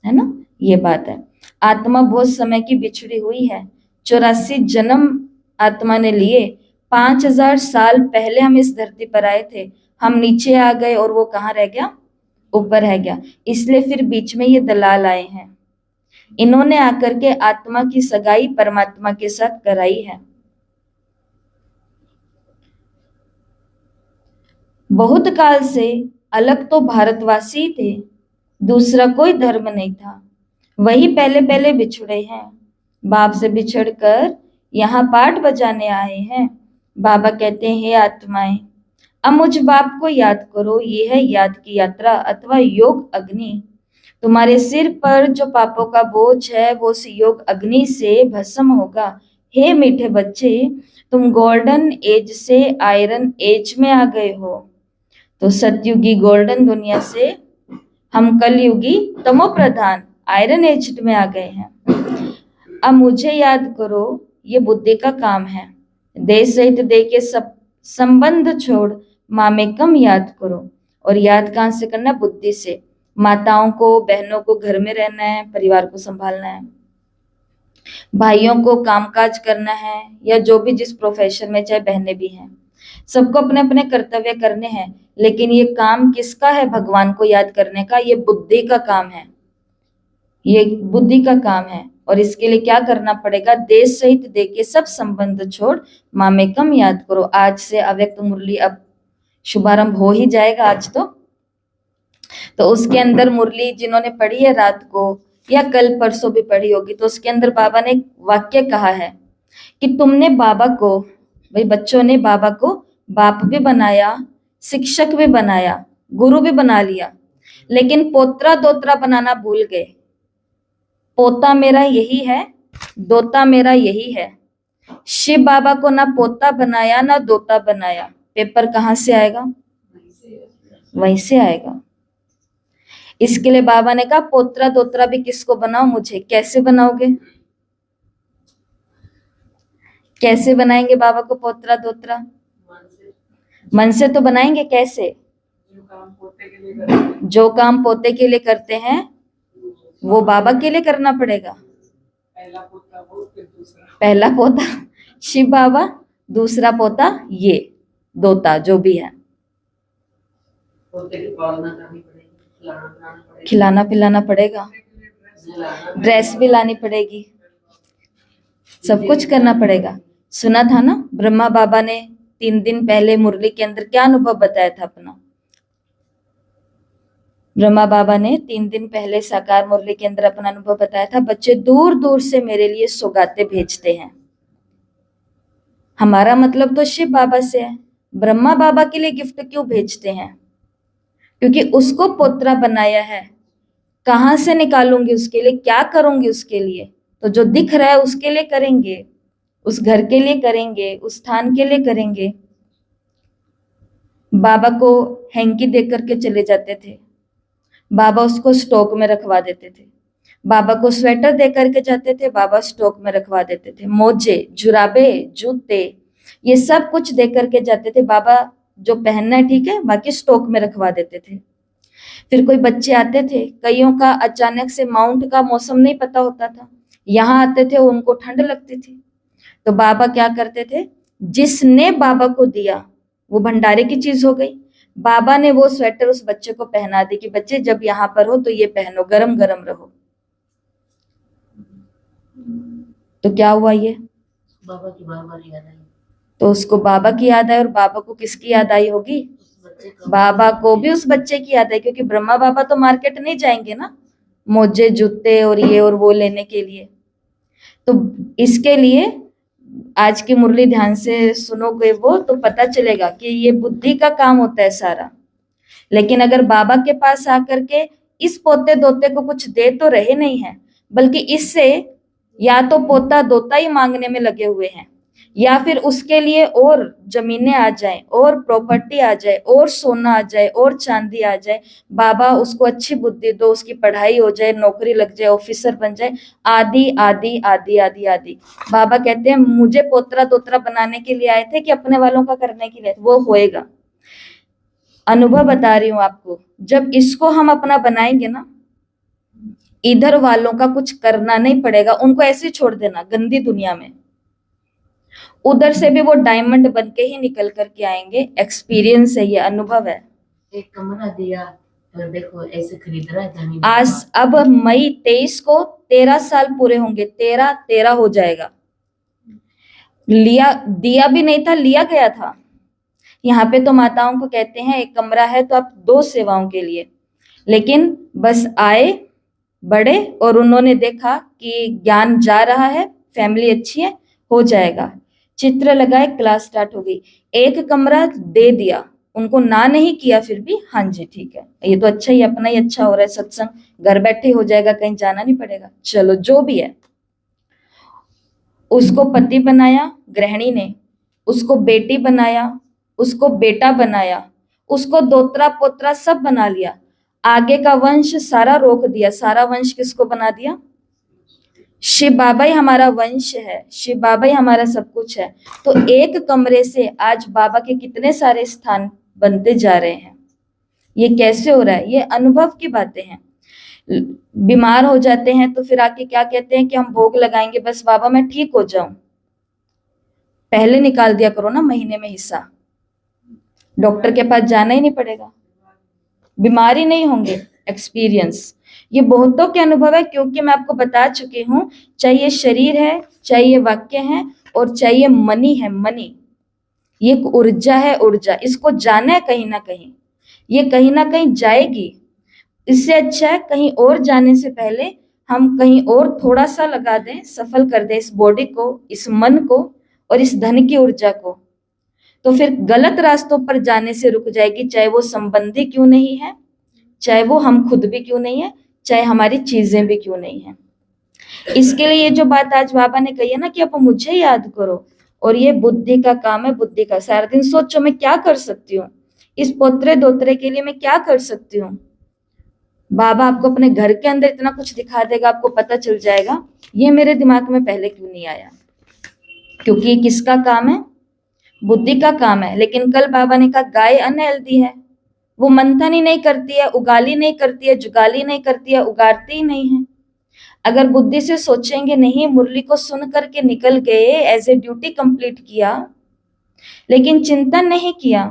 है ना। ये बात है। आत्मा बहुत समय की बिछड़ी हुई है, 84 जन्म आत्मा ने लिए। 5000 साल पहले हम इस धरती पर आए थे, हम नीचे आ गए और वो कहाँ रह गया? ऊपर रह गया। इसलिए फिर बीच में ये दलाल आए हैं, इन्होंने आकर के आत्मा की सगाई परमात्मा के साथ कराई है। बहुत काल से अलग तो भारतवासी थे, दूसरा कोई धर्म नहीं था, वही पहले पहले बिछुड़े हैं, बाप से बिछड़कर यहाँ पाठ बजाने आए हैं। बाबा कहते हैं, हे आत्माएं, अब मुझ बाप को याद करो, ये है याद की यात्रा अथवा योग अग्नि। तुम्हारे सिर पर जो पापों का बोझ है वो उस योग अग्नि से भस्म होगा। हे मीठे बच्चे, तुम गोल्डन एज से आयरन एज में आ गए हो। तो सतयुगी गोल्डन दुनिया से हम कलयुगी तमो प्रधान आयरन एज में आ गए हैं। अब मुझे याद करो, ये बुद्धि का काम है। देश सहित दे के सब संबंध छोड़ मामेकम याद करो। और याद कहाँ से करना? बुद्धि से। माताओं को, बहनों को घर में रहना है, परिवार को संभालना है, भाइयों को कामकाज करना है, या जो भी जिस प्रोफेशन में, चाहे बहनें भी हैं, सबको अपने अपने कर्तव्य करने हैं। लेकिन ये काम किसका है? भगवान को याद करने का। ये बुद्धि का काम है, ये बुद्धि का काम है। और इसके लिए क्या करना पड़ेगा? देश सहित दे के सब संबंध छोड़ मामेकम याद करो। आज से अव्यक्त मुरली अब शुभारंभ हो ही जाएगा आज तो उसके अंदर मुरली जिन्होंने पढ़ी है रात को या कल परसों भी पढ़ी होगी, तो उसके अंदर बाबा ने एक वाक्य कहा है कि तुमने बाबा को, भाई बच्चों ने बाबा को बाप भी बनाया, शिक्षक भी बनाया, गुरु भी बना लिया, लेकिन पोत्रा दोत्रा बनाना भूल गए। पोता मेरा यही है, दोता मेरा यही है। शिव बाबा को ना पोता बनाया ना दोता बनाया। पेपर कहाँ से आएगा? वहीं से आएगा। इसके लिए बाबा ने कहा पोत्रा दोत्रा भी किसको बनाओ? मुझे। कैसे बनाओगे? कैसे बनाएंगे बाबा को पोत्रा दोत्रा? मन से तो बनाएंगे। कैसे? जो काम पोते के लिए करते हैं वो बाबा के लिए करना पड़ेगा। पहला पोता शिव बाबा, दूसरा पोता ये दोता जो भी है। खिलाना पिलाना पड़ेगा, ड्रेस भी लानी पड़ेगी, सब कुछ करना पड़ेगा। सुना था ना ब्रह्मा बाबा ने 3 दिन पहले मुरली के अंदर क्या अनुभव बताया था अपना? ब्रह्मा बाबा ने 3 दिन पहले साकार मुरली के अंदर अपना अनुभव बताया था। बच्चे दूर दूर से मेरे लिए सौगातें भेजते हैं। हमारा मतलब तो शिव बाबा से है। ब्रह्मा बाबा के लिए गिफ्ट क्यों भेजते हैं? क्योंकि उसको पोत्रा बनाया है। कहाँ से निकालूंगी उसके लिए? क्या करूंगी उसके लिए? तो जो दिख रहा है उसके लिए करेंगे, उस घर के लिए करेंगे, उस स्थान के लिए करेंगे। बाबा को हैंकी दे करके चले जाते थे, बाबा उसको स्टॉक में रखवा देते थे। बाबा को स्वेटर दे करके जाते थे, बाबा स्टॉक में रखवा देते थे। मोजे, जुराबे, जूते, ये सब कुछ दे करके जाते थे। बाबा जो पहनना है ठीक है, बाकी स्टॉक में रखवा देते थे। फिर कोई बच्चे आते थे, कईयों का अचानक से माउंट का मौसम नहीं पता होता था, यहाँ आते थे, उनको ठंड लगती थी, तो बाबा क्या करते थे? जिसने बाबा को दिया वो भंडारे की चीज हो गई। बाबा ने वो स्वेटर उस बच्चे को पहना दी कि बच्चे जब यहाँ पर हो तो ये पहनो, गरम गरम रहो। तो क्या हुआ? ये बाबा की बार याद आई, तो उसको बाबा की याद आई। और बाबा को किसकी याद आई होगी? बाबा को भी उस बच्चे की याद आई, क्योंकि ब्रह्मा बाबा तो मार्केट नहीं जाएंगे ना मोजे जूते और ये और वो लेने के लिए। तो इसके लिए आज की मुरली ध्यान से सुनोगे वो तो पता चलेगा कि ये बुद्धि का काम होता है सारा। लेकिन अगर बाबा के पास आकर के इस पोते दोते को कुछ दे तो रहे नहीं है, बल्कि इससे या तो पोता दोता ही मांगने में लगे हुए हैं, या फिर उसके लिए और जमीनें आ जाए, और प्रॉपर्टी आ जाए, और सोना आ जाए, और चांदी आ जाए। बाबा उसको अच्छी बुद्धि दो, उसकी पढ़ाई हो जाए, नौकरी लग जाए, ऑफिसर बन जाए, आदि आदि आदि आदि आदि। बाबा कहते हैं मुझे पोतरा दोतरा बनाने के लिए आए थे कि अपने वालों का करने के लिए? वो होएगा। अनुभव बता रही हूं आपको, जब इसको हम अपना बनाएंगे ना, इधर वालों का कुछ करना नहीं पड़ेगा, उनको ऐसे ही छोड़ देना गंदी दुनिया में। उधर से भी वो डायमंड बन के ही निकल करके आएंगे। एक्सपीरियंस है, ये अनुभव है। एक कमरा दिया और देखो ऐसे खरीद रहा है जमीन। आज अब मई 23 को 13 साल पूरे होंगे। 13 हो जाएगा। लिया दिया भी नहीं था, लिया गया था। यहाँ पे तो माताओं को कहते हैं एक कमरा है तो आप 2 सेवाओं के लिए, लेकिन बस आए बड़े और उन्होंने देखा कि ज्ञान जा रहा है, फैमिली अच्छी है, हो जाएगा। चित्र लगाए, क्लास स्टार्ट हो गई। एक कमरा दे दिया, उनको ना नहीं किया, फिर भी हाँ जी ठीक है, ये तो अच्छा ही, अपना ही अच्छा हो रहा है, सत्संग घर बैठे हो जाएगा, कहीं जाना नहीं पड़ेगा। चलो जो भी है, उसको पति बनाया गृहिणी ने, उसको बेटी बनाया, उसको बेटा बनाया, उसको दोत्रा पोत्रा सब बना लिया। आगे का वंश सारा रोक दिया। सारा वंश किसको बना दिया? शिव बाबा ही हमारा वंश है, शिव बाबा ही हमारा सब कुछ है। तो एक कमरे से आज बाबा के कितने सारे स्थान बनते जा रहे हैं। ये कैसे हो रहा है? ये अनुभव की बातें हैं। बीमार हो जाते हैं तो फिर आके क्या कहते हैं कि हम भोग लगाएंगे, बस बाबा मैं ठीक हो जाऊं। पहले निकाल दिया करो ना महीने में हिस्सा, डॉक्टर के पास जाना ही नहीं पड़ेगा, बीमार ही नहीं होंगे। एक्सपीरियंस, ये बहुतों के अनुभव है, क्योंकि मैं आपको बता चुकी हूं, चाहे ये शरीर है, चाहे ये वाक्य है, और चाहे ये मनी है, मनी, ये एक ऊर्जा है, ऊर्जा, इसको जाना है कहीं ना कहीं, ये कहीं ना कहीं जाएगी। इससे अच्छा है कहीं और जाने से पहले हम कहीं और थोड़ा सा लगा दें, सफल कर दें इस बॉडी को, इस मन को और इस धन की ऊर्जा को, तो फिर गलत रास्तों पर जाने से रुक जाएगी, चाहे वो संबंधी क्यों नहीं है, चाहे वो हम खुद भी क्यों नहीं है, चाहे हमारी चीजें भी क्यों नहीं है। इसके लिए ये जो बात आज बाबा ने कही है ना कि आप मुझे याद करो, और ये बुद्धि का काम है, बुद्धि का। सारा दिन सोचो मैं क्या कर सकती हूँ, इस पोतरे दोतरे के लिए मैं क्या कर सकती हूँ। बाबा आपको अपने घर के अंदर इतना कुछ दिखा देगा, आपको पता चल जाएगा ये मेरे दिमाग में पहले क्यों नहीं आया, क्योंकि ये किसका काम है? बुद्धि का काम है। लेकिन कल बाबा ने कहा गाय अनहेल्दी है, वो मंथन ही नहीं करती है, उगाली नहीं करती है, जुगाली नहीं करती है, उगाड़ती ही नहीं है। अगर बुद्धि से सोचेंगे नहीं, मुरली को सुन करके निकल गए, एज ए ड्यूटी कंप्लीट किया, लेकिन चिंतन नहीं किया,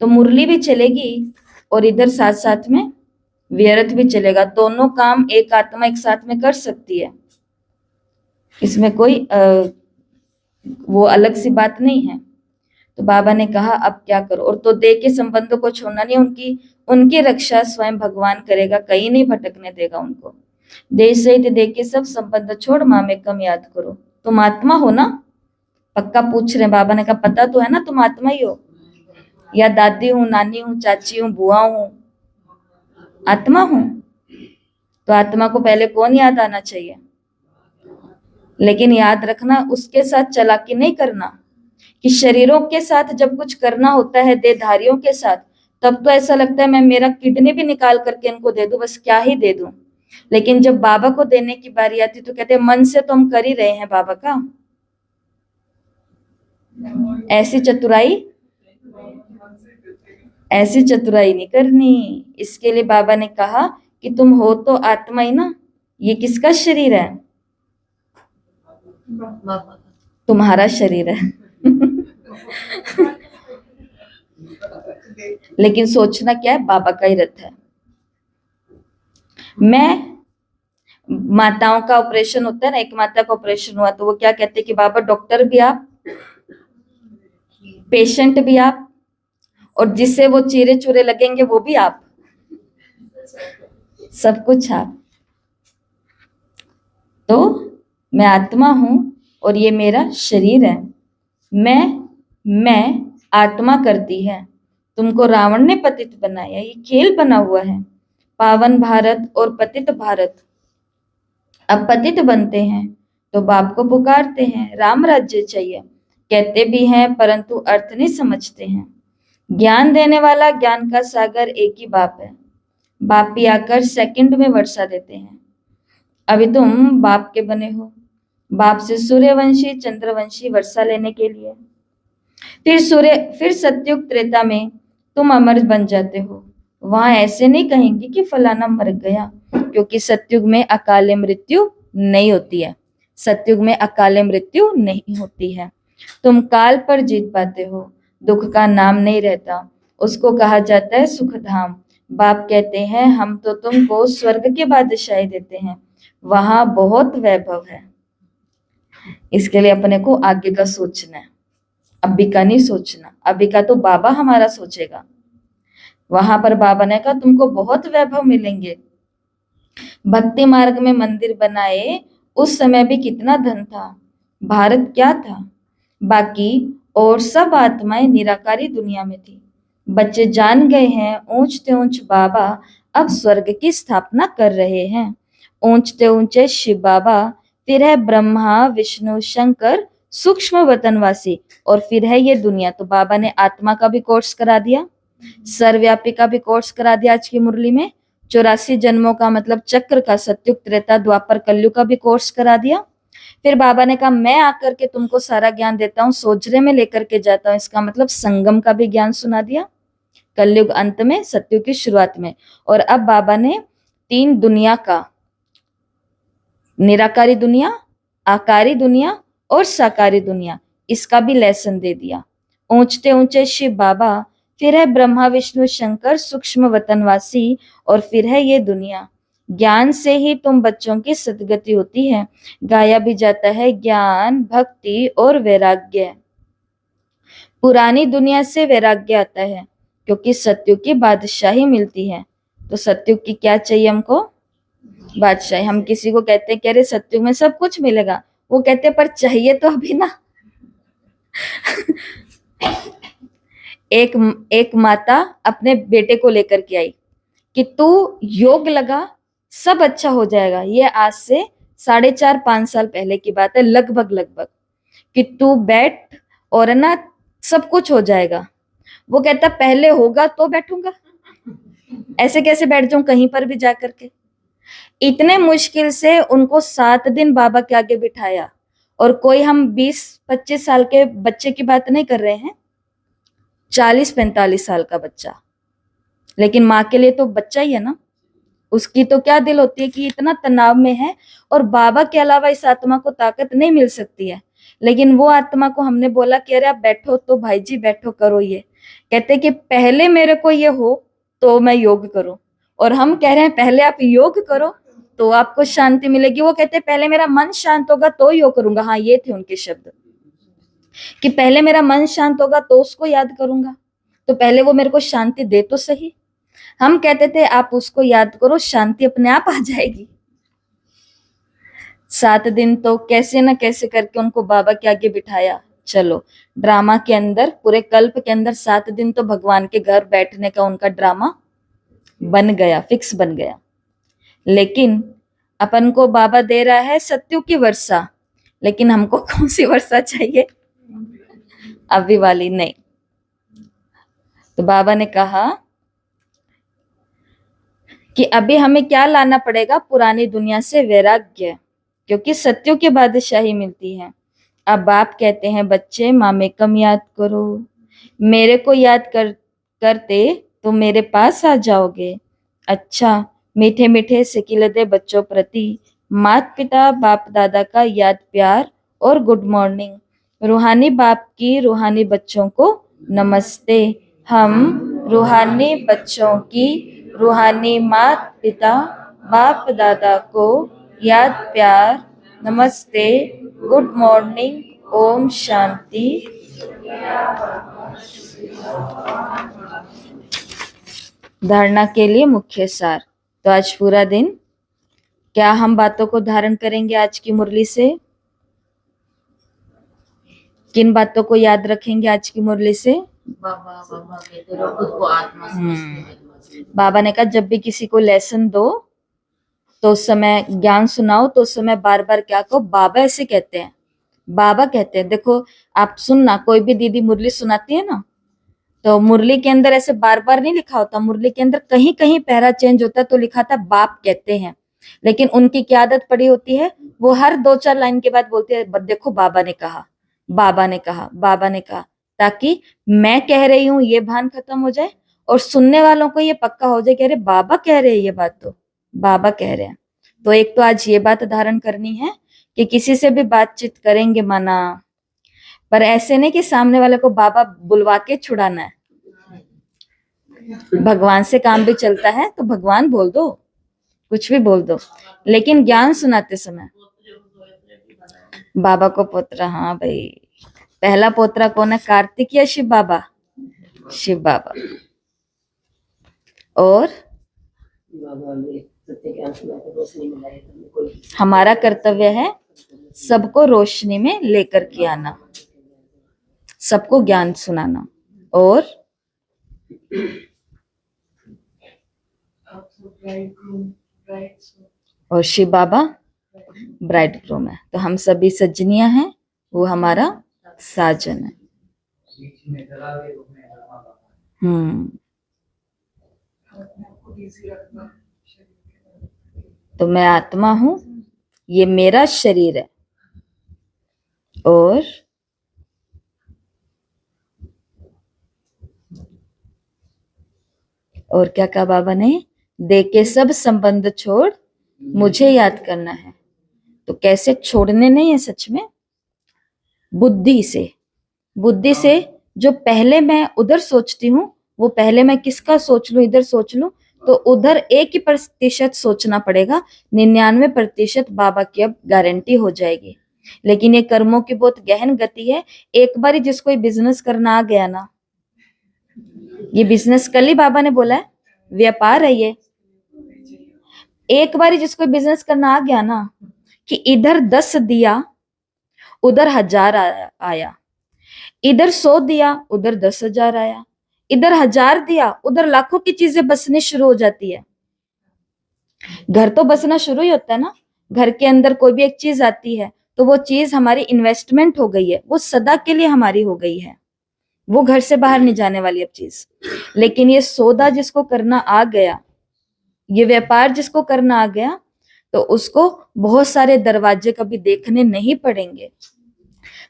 तो मुरली भी चलेगी और इधर साथ साथ में व्यर्थ भी चलेगा। दोनों काम एक आत्मा एक साथ में कर सकती है, इसमें कोई वो अलग सी बात नहीं है। तो बाबा ने कहा अब क्या करो, और तो देह के संबंधों को छोड़ना नहीं, उनकी रक्षा स्वयं भगवान करेगा, कहीं नहीं भटकने देगा उनको। देह सहित देह के सब संबंध छोड़ माँ में कम याद करो। तुम आत्मा हो ना? पक्का पूछ रहे बाबा ने कहा पता तो है ना तुम आत्मा ही हो, या दादी हूँ, नानी हूँ, चाची हूँ, बुआ हूँ, आत्मा हूँ। तो आत्मा को पहले कौन याद आना चाहिए? लेकिन याद रखना उसके साथ चालाकी नहीं करना, कि शरीरों के साथ जब कुछ करना होता है, देहधारियों के साथ, तब तो ऐसा लगता है मैं मेरा किडनी भी निकाल करके इनको दे दूं, बस क्या ही दे दूं। लेकिन जब बाबा को देने की बारी आती तो कहते हैं मन से तो हम कर ही रहे हैं बाबा का। ऐसी चतुराई नहीं करनी। इसके लिए बाबा ने कहा कि तुम हो तो आत्मा ही ना, ये किसका शरीर है? तुम्हारा शरीर है। लेकिन सोचना क्या है, बाबा का ही रथ है। मैं माताओं का ऑपरेशन होता है ना, एक माता का ऑपरेशन हुआ तो वो क्या कहते हैं कि बाबा डॉक्टर भी आप, पेशेंट भी आप, और जिससे वो चीरे चूरे लगेंगे वो भी आप, सब कुछ आप। तो मैं आत्मा हूं और ये मेरा शरीर है। मैं आत्मा करती है। तुमको रावण ने पतित बनाया, ये खेल बना हुआ है। पावन भारत और पतित भारत। अब पतित बनते हैं तो बाप को पुकारते हैं, राम राज्य चाहिए कहते भी हैं, परंतु अर्थ नहीं समझते हैं। ज्ञान देने वाला, ज्ञान का सागर एक ही बाप है। बाप भी आकर सेकंड में वर्षा देते हैं। अभी तुम बाप के बने हो, बाप से सूर्यवंशी चंद्रवंशी वर्षा लेने के लिए। फिर सतयुग त्रेता में तुम अमर बन जाते हो। वहां ऐसे नहीं कहेंगे कि फलाना मर गया, क्योंकि सतयुग में अकाले मृत्यु नहीं होती है। सतयुग में अकाले मृत्यु नहीं होती है। तुम काल पर जीत पाते हो, दुख का नाम नहीं रहता, उसको कहा जाता है सुख धाम। बाप कहते हैं हम तो तुमको स्वर्ग की बादशाही देते हैं, वहां बहुत वैभव है। इसके लिए अपने को आगे का सोचना है, अभी का नहीं सोचना। अभी का तो बाबा हमारा सोचेगा। वहां पर बाबा ने कहा तुमको बहुत वैभव मिलेंगे। भक्ति मार्ग में मंदिर बनाए, उस समय भी कितना धन था, भारत क्या था, बाकी और सब आत्माएं निराकारी दुनिया में थी। बच्चे जान गए हैं ऊंचते ऊंच बाबा अब स्वर्ग की स्थापना कर रहे हैं। ऊंचते ऊंचे शिव बाबा, फिर है ब्रह्मा विष्णु शंकर सूक्ष्म वतनवासी, और फिर है ये दुनिया। तो बाबा ने आत्मा का भी कोर्स करा दिया, सर्वव्यापी का भी कोर्स करा दिया आज की मुरली में, 84 जन्मों का मतलब चक्र का, सतयुग, त्रेता, द्वापर, कलयुग का भी कोर्स करा दिया। फिर बाबा ने कहा मैं आकर के तुमको सारा ज्ञान देता हूँ, सोजरे में लेकर के जाता हूँ, इसका मतलब संगम का भी ज्ञान सुना दिया, कलयुग अंत में, सतयुग की शुरुआत में। और अब बाबा ने 3 दुनिया का, निराकारी दुनिया, आकारी दुनिया और साकारी दुनिया, इसका भी लेसन दे दिया। ऊंचते ऊंचे शिव बाबा, फिर है ब्रह्मा विष्णु शंकर सूक्ष्म वतनवासी, और फिर है ये दुनिया। ज्ञान से ही तुम बच्चों की सदगति होती है। गाया भी जाता है ज्ञान, भक्ति और वैराग्य। पुरानी दुनिया से वैराग्य आता है क्योंकि सतयुग की बादशाही मिलती है। तो सतयुग की क्या चाहिए हमको? बादशाही। हम किसी को कहते हैं, कह रहे सतयुग में सब कुछ मिलेगा, वो कहते पर चाहिए तो अभी ना। एक माता अपने बेटे को लेकर के आई कि तू योग लगा, सब अच्छा हो जाएगा। ये आज से 4.5-5 साल पहले की बात है, लगभग कि तू बैठ और ना सब कुछ हो जाएगा। वो कहता पहले होगा तो बैठूंगा, ऐसे कैसे बैठ जाऊं कहीं पर भी जा करके। इतने मुश्किल से उनको 7 दिन बाबा के आगे बिठाया, और कोई हम 20-25 साल के बच्चे की बात नहीं कर रहे हैं, 40-45 साल का बच्चा। लेकिन माँ के लिए तो बच्चा ही है ना, उसकी तो क्या दिल होती है कि इतना तनाव में है और बाबा के अलावा इस आत्मा को ताकत नहीं मिल सकती है। लेकिन वो आत्मा को हमने बोला कि अरे आप बैठो, तो भाई जी बैठो, करो ये। कहते कि पहले मेरे को ये हो तो मैं योग करूं, और हम कह रहे हैं पहले आप योग करो तो आपको शांति मिलेगी। वो कहते पहले मेरा मन शांत होगा तो योग करूंगा। हाँ, ये थे उनके शब्द कि पहले मेरा मन शांत होगा तो उसको याद करूंगा, तो पहले वो मेरे को शांति दे तो सही। हम कहते थे आप उसको याद करो, शांति अपने आप आ जाएगी। 7 दिन तो कैसे न कैसे करके उनको बाबा के आगे बिठाया। चलो, ड्रामा के अंदर, पूरे कल्प के अंदर 7 दिन तो भगवान के घर बैठने का उनका ड्रामा बन गया, फिक्स बन गया। लेकिन अपन को बाबा दे रहा है सत्युग की वर्षा, लेकिन हमको कौन सी वर्षा चाहिए? अभी वाली नहीं। तो बाबा ने कहा कि अभी हमें क्या लाना पड़ेगा? पुरानी दुनिया से वैराग्य, क्योंकि सत्युग की बादशाही मिलती है। अब बाप कहते हैं बच्चे मामे कम याद करो, मेरे को याद करते तो मेरे पास आ जाओगे। अच्छा, मीठे मीठे सिकिलदे बच्चों प्रति माता पिता बाप दादा का याद प्यार और गुड मॉर्निंग। रूहानी बाप की रूहानी बच्चों को नमस्ते। हम रूहानी बच्चों की रूहानी माता पिता बाप दादा को याद प्यार, नमस्ते, गुड मॉर्निंग, ओम शांति। धारणा के लिए मुख्य सार। तो आज पूरा दिन क्या हम बातों को धारण करेंगे? आज की मुरली से किन बातों को याद रखेंगे? आज की मुरली से बाबा बाबा कहते रहो, खुद को आत्मा समझते हैं। बाबा ने कहा जब भी किसी को लेसन दो तो उस समय ज्ञान सुनाओ तो उस समय बार बार क्या कहो? बाबा ऐसे कहते हैं, बाबा कहते हैं। देखो आप सुनना, कोई भी दीदी मुरली सुनाती है ना, तो मुरली के अंदर ऐसे बार बार नहीं लिखा होता, मुरली के अंदर कहीं कहीं पहरा चेंज होता है तो लिखा था बाप कहते हैं। लेकिन उनकी क्या आदत पड़ी होती है, वो हर 2-4 लाइन के बाद बोलते हैं देखो बाबा ने कहा, बाबा ने कहा, बाबा ने कहा, ताकि मैं कह रही हूं ये भान खत्म हो जाए और सुनने वालों को ये पक्का हो जाए कि अरे बाबा कह रहे हैं, ये बात तो बाबा कह रहे हैं। तो एक तो आज ये बात धारण करनी है कि किसी से भी बातचीत करेंगे माना, पर ऐसे नहीं कि सामने वाले को बाबा बुलवा के छुड़ाना है। भगवान से काम भी चलता है तो भगवान बोल दो, कुछ भी बोल दो, लेकिन ज्ञान सुनाते समय बाबा को पोतरा। हाँ भाई, पहला पोतरा कौन है? कार्तिक या शिव बाबा? शिव बाबा। और हमारा कर्तव्य है सबको रोशनी में लेकर के आना, सबको ज्ञान सुनाना। और शिव बाबा ब्राइड ग्रूम है, तो हम सभी सज्जनियां हैं, वो हमारा साजन है। तो मैं आत्मा हूं, ये मेरा शरीर है। और क्या कहा बाबा ने? दे के सब संबंध छोड़ मुझे याद करना है। तो कैसे छोड़ने नहीं है सच में? बुद्धि से। बुद्धि से जो पहले मैं उधर सोचती हूँ, वो पहले मैं किसका सोच लूं, इधर सोच लूं, तो उधर 1% सोचना पड़ेगा, 99% बाबा की अब गारंटी हो जाएगी। लेकिन ये कर्मों की बहुत गहन गति है। एक बार जिसको बिजनेस करना आ गया ना, ये बिजनेस कल ही बाबा ने बोला है, व्यापार है ये। एक बार जिसको बिजनेस करना आ गया ना, कि इधर 10 दिया उधर 1000 आया, इधर 100 दिया उधर 10,000 आया, इधर 1000 दिया उधर लाखों की चीजें बसनी शुरू हो जाती है। घर तो बसना शुरू ही होता है ना। घर के अंदर कोई भी एक चीज आती है तो वो चीज हमारी इन्वेस्टमेंट हो गई है, वो सदा के लिए हमारी हो गई है, वो घर से बाहर नहीं जाने वाली अब चीज। लेकिन ये सौदा जिसको करना आ गया, ये व्यापार जिसको करना आ गया, तो उसको बहुत सारे दरवाजे कभी देखने नहीं पड़ेंगे।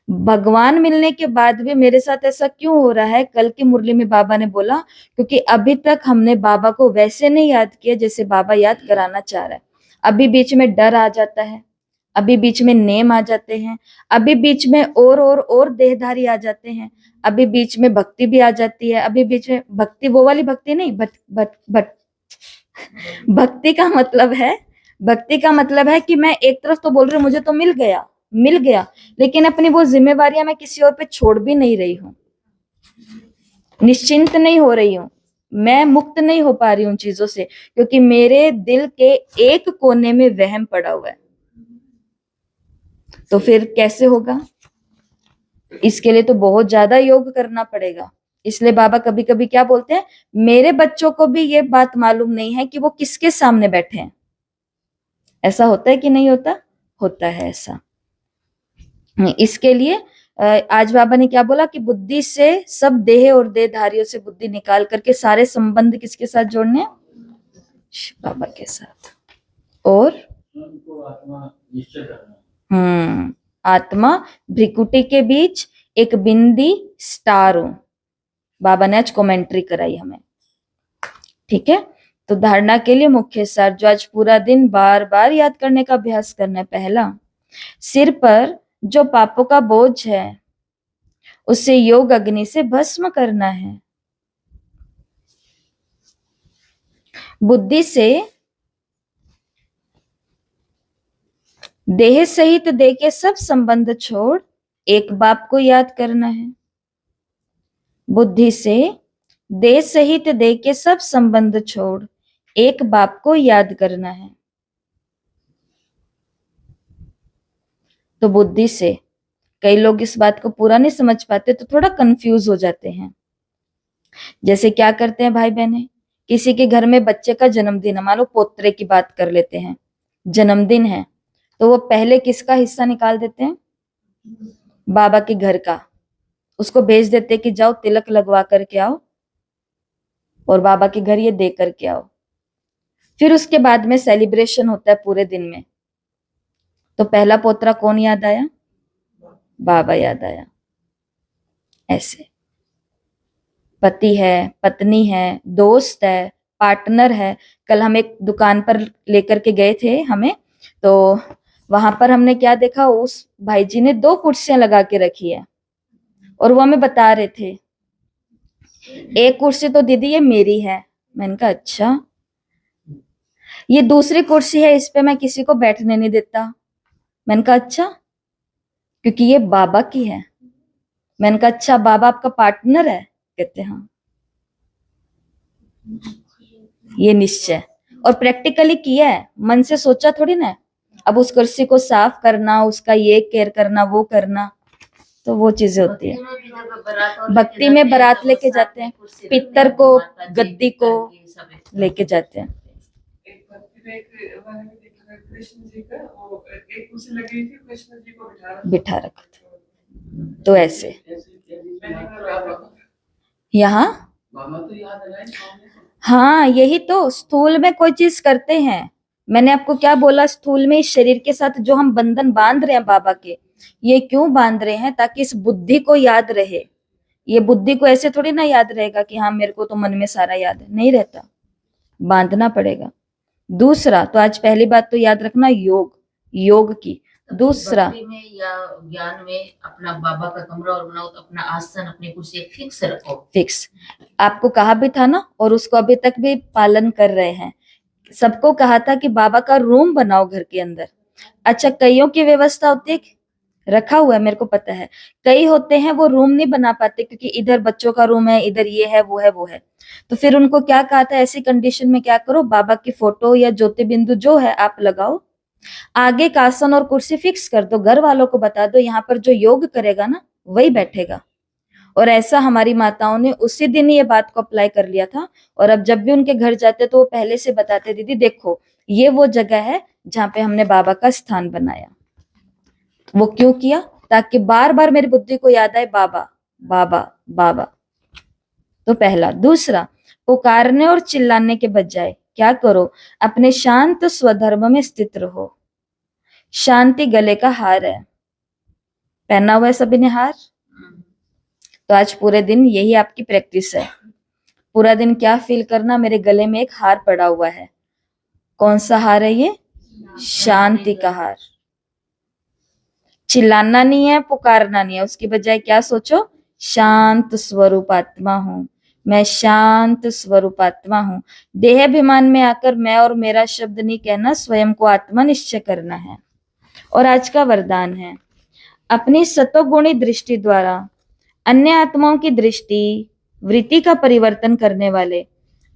भगवान मिलने के बाद भी मेरे साथ ऐसा क्यों हो रहा है? कल की मुरली में बाबा ने बोला, क्योंकि अभी तक हमने बाबा को वैसे नहीं याद किया जैसे बाबा याद कराना चाह रहा है। अभी बीच में डर आ जाता है, अभी बीच में नेम आ जाते हैं, अभी बीच में और देहधारी आ जाते हैं, अभी बीच में भक्ति भी आ जाती है। अभी बीच में भक्ति, वो वाली भक्ति नहीं, भक्ति का मतलब है, भक्ति का मतलब है कि मैं एक तरफ तो बोल रही हूँ मुझे तो मिल गया, लेकिन अपनी वो जिम्मेवारियां मैं किसी और पे छोड़ भी नहीं रही हूँ, निश्चिंत नहीं हो रही हूँ, मैं मुक्त नहीं हो पा रही हूँ चीजों से, क्योंकि मेरे दिल के एक कोने में वहम पड़ा हुआ है। तो फिर कैसे होगा? इसके लिए तो बहुत ज्यादा योग करना पड़ेगा। इसलिए बाबा कभी कभी क्या बोलते हैं, मेरे बच्चों को भी ये बात मालूम नहीं है कि वो किसके सामने बैठे हैं। ऐसा होता है कि नहीं होता? होता है ऐसा। इसके लिए आज बाबा ने क्या बोला कि बुद्धि से सब देह और देहधारियों से बुद्धि निकाल करके सारे संबंध किसके साथ जोड़ने हैं? बाबा के साथ। और आत्मा भ्रिकुटी के बीच एक बिंदी स्टार हो। बाबा ने आज कमेंट्री कराई हमें, ठीक है। तो धारणा के लिए मुख्य सार जो आज पूरा दिन बार बार याद करने का अभ्यास करना है। पहला, सिर पर जो पापों का बोझ है उसे योग अग्नि से भस्म करना है। बुद्धि से देह सहित देह के सब संबंध छोड़ एक बाप को याद करना है। बुद्धि से देह सहित देह के सब संबंध छोड़ एक बाप को याद करना है। तो बुद्धि से कई लोग इस बात को पूरा नहीं समझ पाते, तो थोड़ा कंफ्यूज हो जाते हैं। जैसे क्या करते हैं भाई बहने, किसी के घर में बच्चे का जन्मदिन है, मान लो पोतरे की बात कर लेते हैं, जन्मदिन है, तो वो पहले किसका हिस्सा निकाल देते हैं? बाबा के घर का। उसको भेज देते कि जाओ तिलक लगवा करके आओ और बाबा के घर ये दे करके आओ। फिर उसके बाद में सेलिब्रेशन होता है पूरे दिन में, तो पहला पोतरा कौन याद आया? बाबा याद आया। ऐसे पति है, पत्नी है, दोस्त है, पार्टनर है। कल हम एक दुकान पर लेकर के गए थे हमें, तो वहां पर हमने क्या देखा, उस भाई जी ने 2 कुर्सियां लगा के रखी है और वो हमें बता रहे थे, एक कुर्सी तो दीदी ये मेरी है। मैंने कहा अच्छा, ये दूसरी कुर्सी है, इस पे मैं किसी को बैठने नहीं देता। मैंने कहा अच्छा, क्योंकि ये बाबा की है। मैंने कहा अच्छा, बाबा आपका पार्टनर है? कहते हाँ। ये निश्चय और प्रैक्टिकली किया है, मन से सोचा थोड़ी ना। अब उस कुर्सी को साफ करना, उसका ये केयर करना, वो करना, तो वो चीजें होती है। भक्ति में बारात लेके जाते हैं, पितर को, गद्दी को लेके जाते हैं। कृष्ण जी का वो एक कुर्सी लगी थी, कृष्ण जी को बिठा रखा था। तो ऐसे यहाँ हाँ, यही तो स्थूल में कोई चीज करते हैं, मैंने आपको क्या बोला, स्थूल में इस शरीर के साथ जो हम बंधन बांध रहे हैं बाबा के, ये क्यों बांध रहे हैं? ताकि इस बुद्धि को याद रहे। ये बुद्धि को ऐसे थोड़ी ना याद रहेगा कि हाँ मेरे को तो मन में सारा याद है, नहीं रहता, बांधना पड़ेगा। दूसरा, तो आज पहली बात तो याद रखना योग की। दूसरा, भक्ति में या ज्ञान में अपना बाबा का कमरा और बनाओ, तो अपना आसन अपनी कुर्सी फिक्स रखो। फिक्स आपको कहा भी था ना, और उसको अभी तक भी पालन कर रहे हैं। सबको कहा था कि बाबा का रूम बनाओ घर के अंदर। अच्छा, कईयों की व्यवस्था होती है, रखा हुआ है, मेरे को पता है। कई होते हैं वो रूम नहीं बना पाते क्योंकि इधर बच्चों का रूम है, इधर ये है वो है। तो फिर उनको क्या कहा था, ऐसी कंडीशन में क्या करो, बाबा की फोटो या ज्योति बिंदु जो है आप लगाओ, आगे का आसन और कुर्सी फिक्स कर दो, घर वालों को बता दो यहाँ पर जो योग करेगा ना वही बैठेगा। और ऐसा हमारी माताओं ने उसी दिन ये बात को अप्लाई कर लिया था। और अब जब भी उनके घर जाते तो वो पहले से बताते, दीदी देखो ये वो जगह है जहाँ पे हमने बाबा का स्थान बनाया। वो क्यों किया? ताकि बार बार मेरी बुद्धि को याद आए, बाबा बाबा बाबा। तो पहला। दूसरा, पुकारने और चिल्लाने के बजाय क्या करो, अपने शांत स्वधर्म में स्थित रहो। शांति गले का हार है, पहना हुआ है सभी ने हार। तो आज पूरे दिन यही आपकी प्रैक्टिस है। पूरा दिन क्या फील करना, मेरे गले में एक हार पड़ा हुआ है। कौन सा हार है ये? शांति का हार। चिल्लाना नहीं है, पुकारना नहीं है, उसकी बजाय क्या सोचो, शांत स्वरूप आत्मा हूं मैं, शांत स्वरूप आत्मा हूं। देहाभिमान में आकर मैं और मेरा शब्द नहीं कहना, स्वयं को आत्मा निश्चय करना है। और आज का वरदान है, अपनी सतोगुणी दृष्टि द्वारा अन्य आत्माओं की दृष्टि वृत्ति का परिवर्तन करने वाले,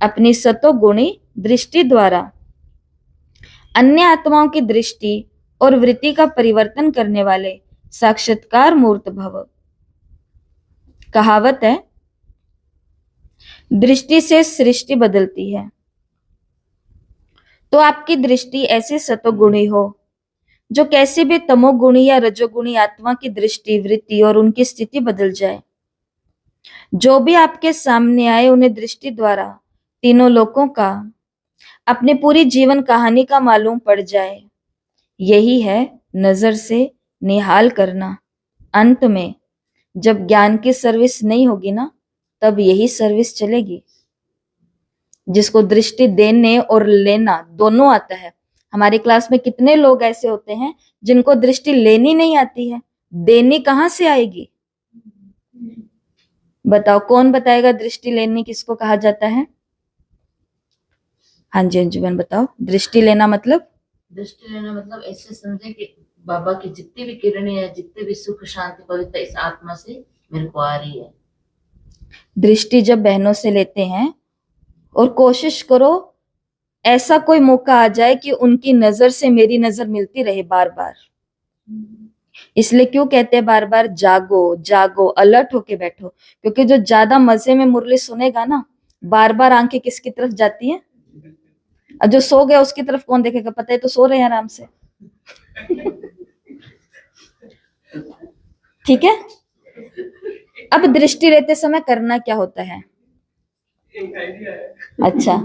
अपनी सतोगुणी दृष्टि द्वारा अन्य आत्माओं की दृष्टि और वृत्ति का परिवर्तन करने वाले साक्षात्कार मूर्त भव। कहावत है, दृष्टि से सृष्टि बदलती है। तो आपकी दृष्टि ऐसी सतोगुणी हो जो कैसी भी तमोगुणी या रजोगुणी आत्मा की दृष्टि, वृत्ति और उनकी स्थिति बदल जाए। जो भी आपके सामने आए उन्हें दृष्टि द्वारा तीनों लोकों का, अपनी पूरी जीवन कहानी का मालूम पड़ जाए। यही है नजर से निहाल करना। अंत में जब ज्ञान की सर्विस नहीं होगी ना, तब यही सर्विस चलेगी। जिसको दृष्टि देने और लेना दोनों आता है। हमारी क्लास में कितने लोग ऐसे होते हैं जिनको दृष्टि लेनी नहीं आती है, देनी कहाँ से आएगी? बताओ, कौन बताएगा दृष्टि लेनी किसको कहा जाता है? हाँ जी अंजुमन बताओ, दृष्टि लेना मतलब? दृष्टि लेना मतलब ऐसे समझे कि बाबा की जितनी भी किरणें हैं, जितने भी सुख शांति पवित्रता इस आत्मा से मेरे को आ रही है। दृष्टि जब बहनों से लेते हैं, और कोशिश करो ऐसा कोई मौका आ जाए कि उनकी नजर से मेरी नजर मिलती रहे बार बार। इसलिए क्यों कहते हैं बार बार जागो जागो, अलर्ट होके बैठो। क्योंकि जो ज्यादा मजे में मुरली सुनेगा ना, बार बार आंखें किसकी तरफ जाती हैं? और जो सो गया उसकी तरफ कौन देखेगा? पता है तो सो रहे हैं आराम से। ठीक है। अब दृष्टि लेते समय करना क्या होता है? एक आइडिया है। अच्छा,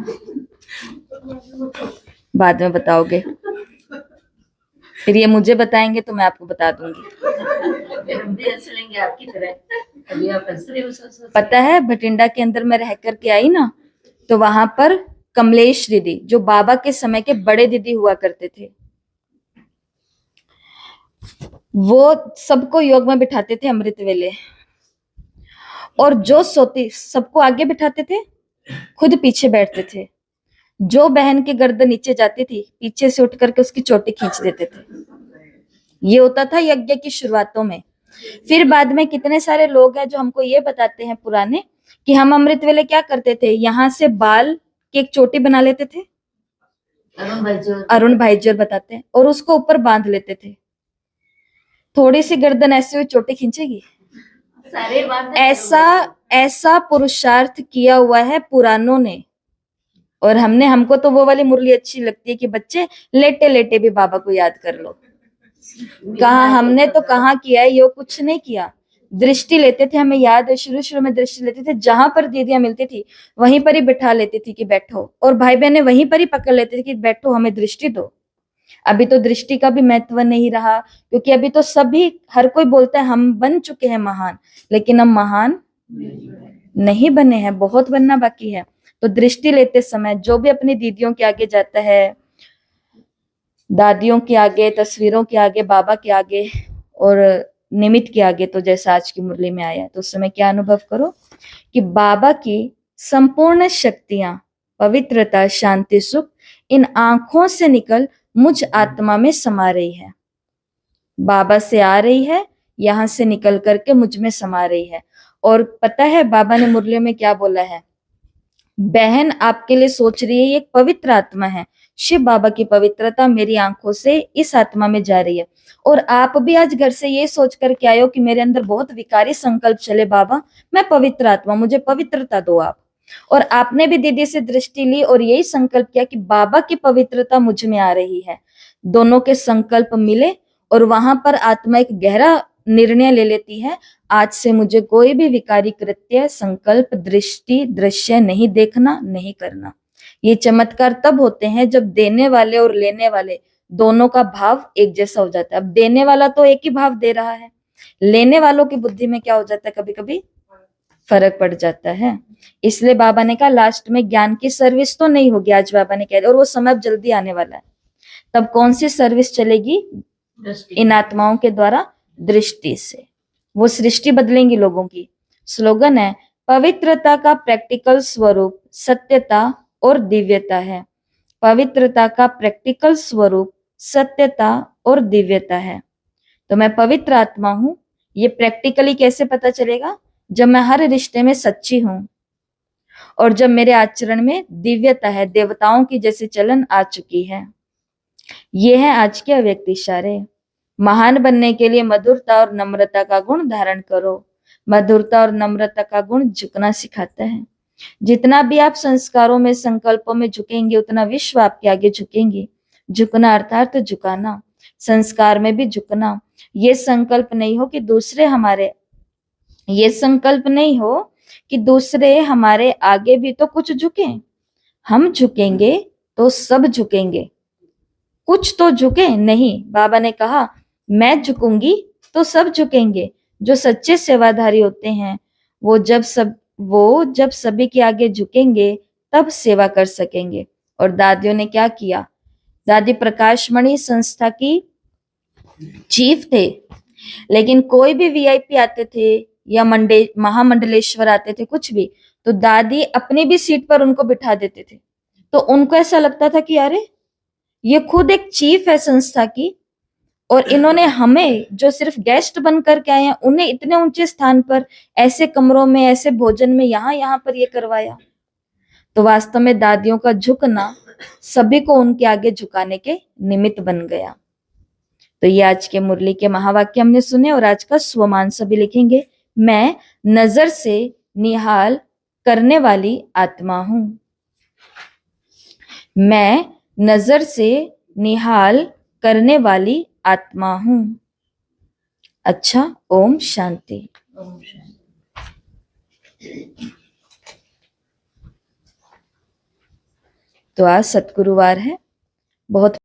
बाद में बताओगे, फिर ये मुझे बताएंगे तो मैं आपको बता दूंगी। हम भी हंस लेंगे आपकी तरह। अभी आप हंस रहे हो। पता है, भटिंडा के अंदर मैं रह करके आई ना, तो वहां पर कमलेश दीदी, जो बाबा के समय के बड़े दीदी हुआ करते थे, वो सबको योग में बिठाते थे अमृत वेले। और जो सोती सबको आगे बिठाते थे, खुद पीछे बैठते थे। जो बहन की गर्दन नीचे जाती थी, पीछे से उठ करके उसकी चोटी खींच देते थे। ये होता था यज्ञ की शुरुआतों में। फिर बाद में कितने सारे लोग हैं जो हमको ये बताते हैं पुराने, कि हम अमृत वेले क्या करते थे, यहाँ से बाल की एक चोटी बना लेते थे। अरुण भाई जी बताते हैं, और उसको ऊपर बांध लेते थे। थोड़ी सी गर्दन ऐसे हुई, चोटी खींचेगी। ऐसा पुरुषार्थ किया हुआ है पुरानों ने। और हमको तो वो वाली मुरली अच्छी लगती है कि बच्चे लेटे लेटे भी बाबा को याद कर लो। कहा हमने तो कहाँ किया है, यो कुछ नहीं किया। दृष्टि लेते थे, हमें याद है शुरू शुरू में दृष्टि लेते थे, जहां पर दीदियां मिलती थी वहीं पर ही बिठा लेती थी कि बैठो, और भाई बहने वहीं पर ही पकड़ लेते थे कि बैठो, हमें दृष्टि दो। अभी तो दृष्टि का भी महत्व नहीं रहा, क्योंकि अभी तो सभी, हर कोई बोलता है हम बन चुके हैं महान, लेकिन हम महान नहीं बने हैं, बहुत बनना बाकी है। तो दृष्टि लेते समय जो भी अपनी दीदियों के आगे जाता है, दादियों के आगे, तस्वीरों के आगे, बाबा के आगे और निमित्त के आगे, तो जैसा आज की मुरली में आया, तो उस समय क्या अनुभव करो कि बाबा की संपूर्ण शक्तियां, पवित्रता, शांति, सुख इन आंखों से निकल मुझ आत्मा में समा रही है। बाबा से आ रही है, यहां से निकल करके मुझ में समा रही है। और पता है बाबा ने मुरली में क्या बोला है? बहन आपके लिए सोच रही है ये एक पवित्र आत्मा है, शिव बाबा की पवित्रता मेरी आंखों से इस आत्मा में जा रही है। और आप भी आज घर से ये सोच कर के आए हो कि मेरे अंदर बहुत विकारी संकल्प चले, बाबा मैं पवित्र आत्मा, मुझे पवित्रता दो आप। और आपने भी दीदी से दृष्टि ली और यही संकल्प किया कि बाबा की पवित्रता मुझ में आ रही है। दोनों के संकल्प मिले और वहां पर आत्मा एक गहरा निर्णय ले लेती है, आज से मुझे कोई भी विकारी कृत्य, संकल्प, दृष्टि, दृश्य नहीं देखना, नहीं करना। ये चमत्कार तब होते हैं जब देने वाले और लेने वाले दोनों का भाव एक जैसा हो जाता है। अब देने वाला तो एक ही भाव दे रहा है, लेने वालों की बुद्धि में क्या हो जाता है, कभी कभी फर्क पड़ जाता है। इसलिए बाबा ने कहा लास्ट में ज्ञान की सर्विस तो नहीं होगी, आज बाबा ने कह दिया, और वो समय अब जल्दी आने वाला है। तब कौन सी सर्विस चलेगी? इन आत्माओं के द्वारा दृष्टि से वो सृष्टि बदलेंगी लोगों की। स्लोगन है पवित्रता का प्रैक्टिकल स्वरूप सत्यता और दिव्यता है। पवित्रता का प्रैक्टिकल स्वरूप सत्यता और दिव्यता है। तो मैं पवित्र आत्मा हूं, ये प्रैक्टिकली कैसे पता चलेगा? जब मैं हर रिश्ते में सच्ची हूं और जब मेरे आचरण में दिव्यता है, देवताओं की जैसे चलन आ चुकी है। ये है आज के अव्यक्त इशारे। महान बनने के लिए मधुरता और नम्रता का गुण धारण करो। मधुरता और नम्रता का गुण झुकना सिखाता है। जितना भी आप संस्कारों में, संकल्पों में झुकेंगे, उतना विश्व आपके आगे झुकेंगे। झुकना अर्थात झुकाना, संस्कार में भी झुकना। ये संकल्प नहीं हो कि दूसरे हमारे, ये संकल्प नहीं हो कि दूसरे हमारे आगे भी तो कुछ झुके। हम झुकेंगे तो सब झुकेंगे, कुछ तो झुके नहीं। बाबा ने कहा मैं झुकूंगी तो सब झुकेंगे। जो सच्चे सेवाधारी होते हैं वो जब सभी के आगे झुकेंगे तब सेवा कर सकेंगे। और दादियों ने क्या किया? दादी प्रकाशमणि संस्था की चीफ थे, लेकिन कोई भी वीआईपी आते थे या महामंडलेश्वर आते थे, कुछ भी, तो दादी अपनी भी सीट पर उनको बिठा देते थे। तो उनको ऐसा लगता था कि अरे ये खुद एक चीफ है संस्था की, और इन्होंने हमें जो सिर्फ गेस्ट बन करके आए हैं उन्हें इतने ऊंचे स्थान पर, ऐसे कमरों में, ऐसे भोजन में, यहाँ पर ये करवाया। तो वास्तव में दादियों का झुकना सभी को उनके आगे झुकाने के निमित्त बन गया। तो ये आज के मुरली के महावाक्य हमने सुने। और आज का स्वमान सभी लिखेंगे, मैं नजर से निहाल करने वाली आत्मा हूं। मैं नजर से निहाल करने वाली आत्मा हूं। अच्छा, ओम शांति। ओम शांति। तो आज सतगुरुवार है, बहुत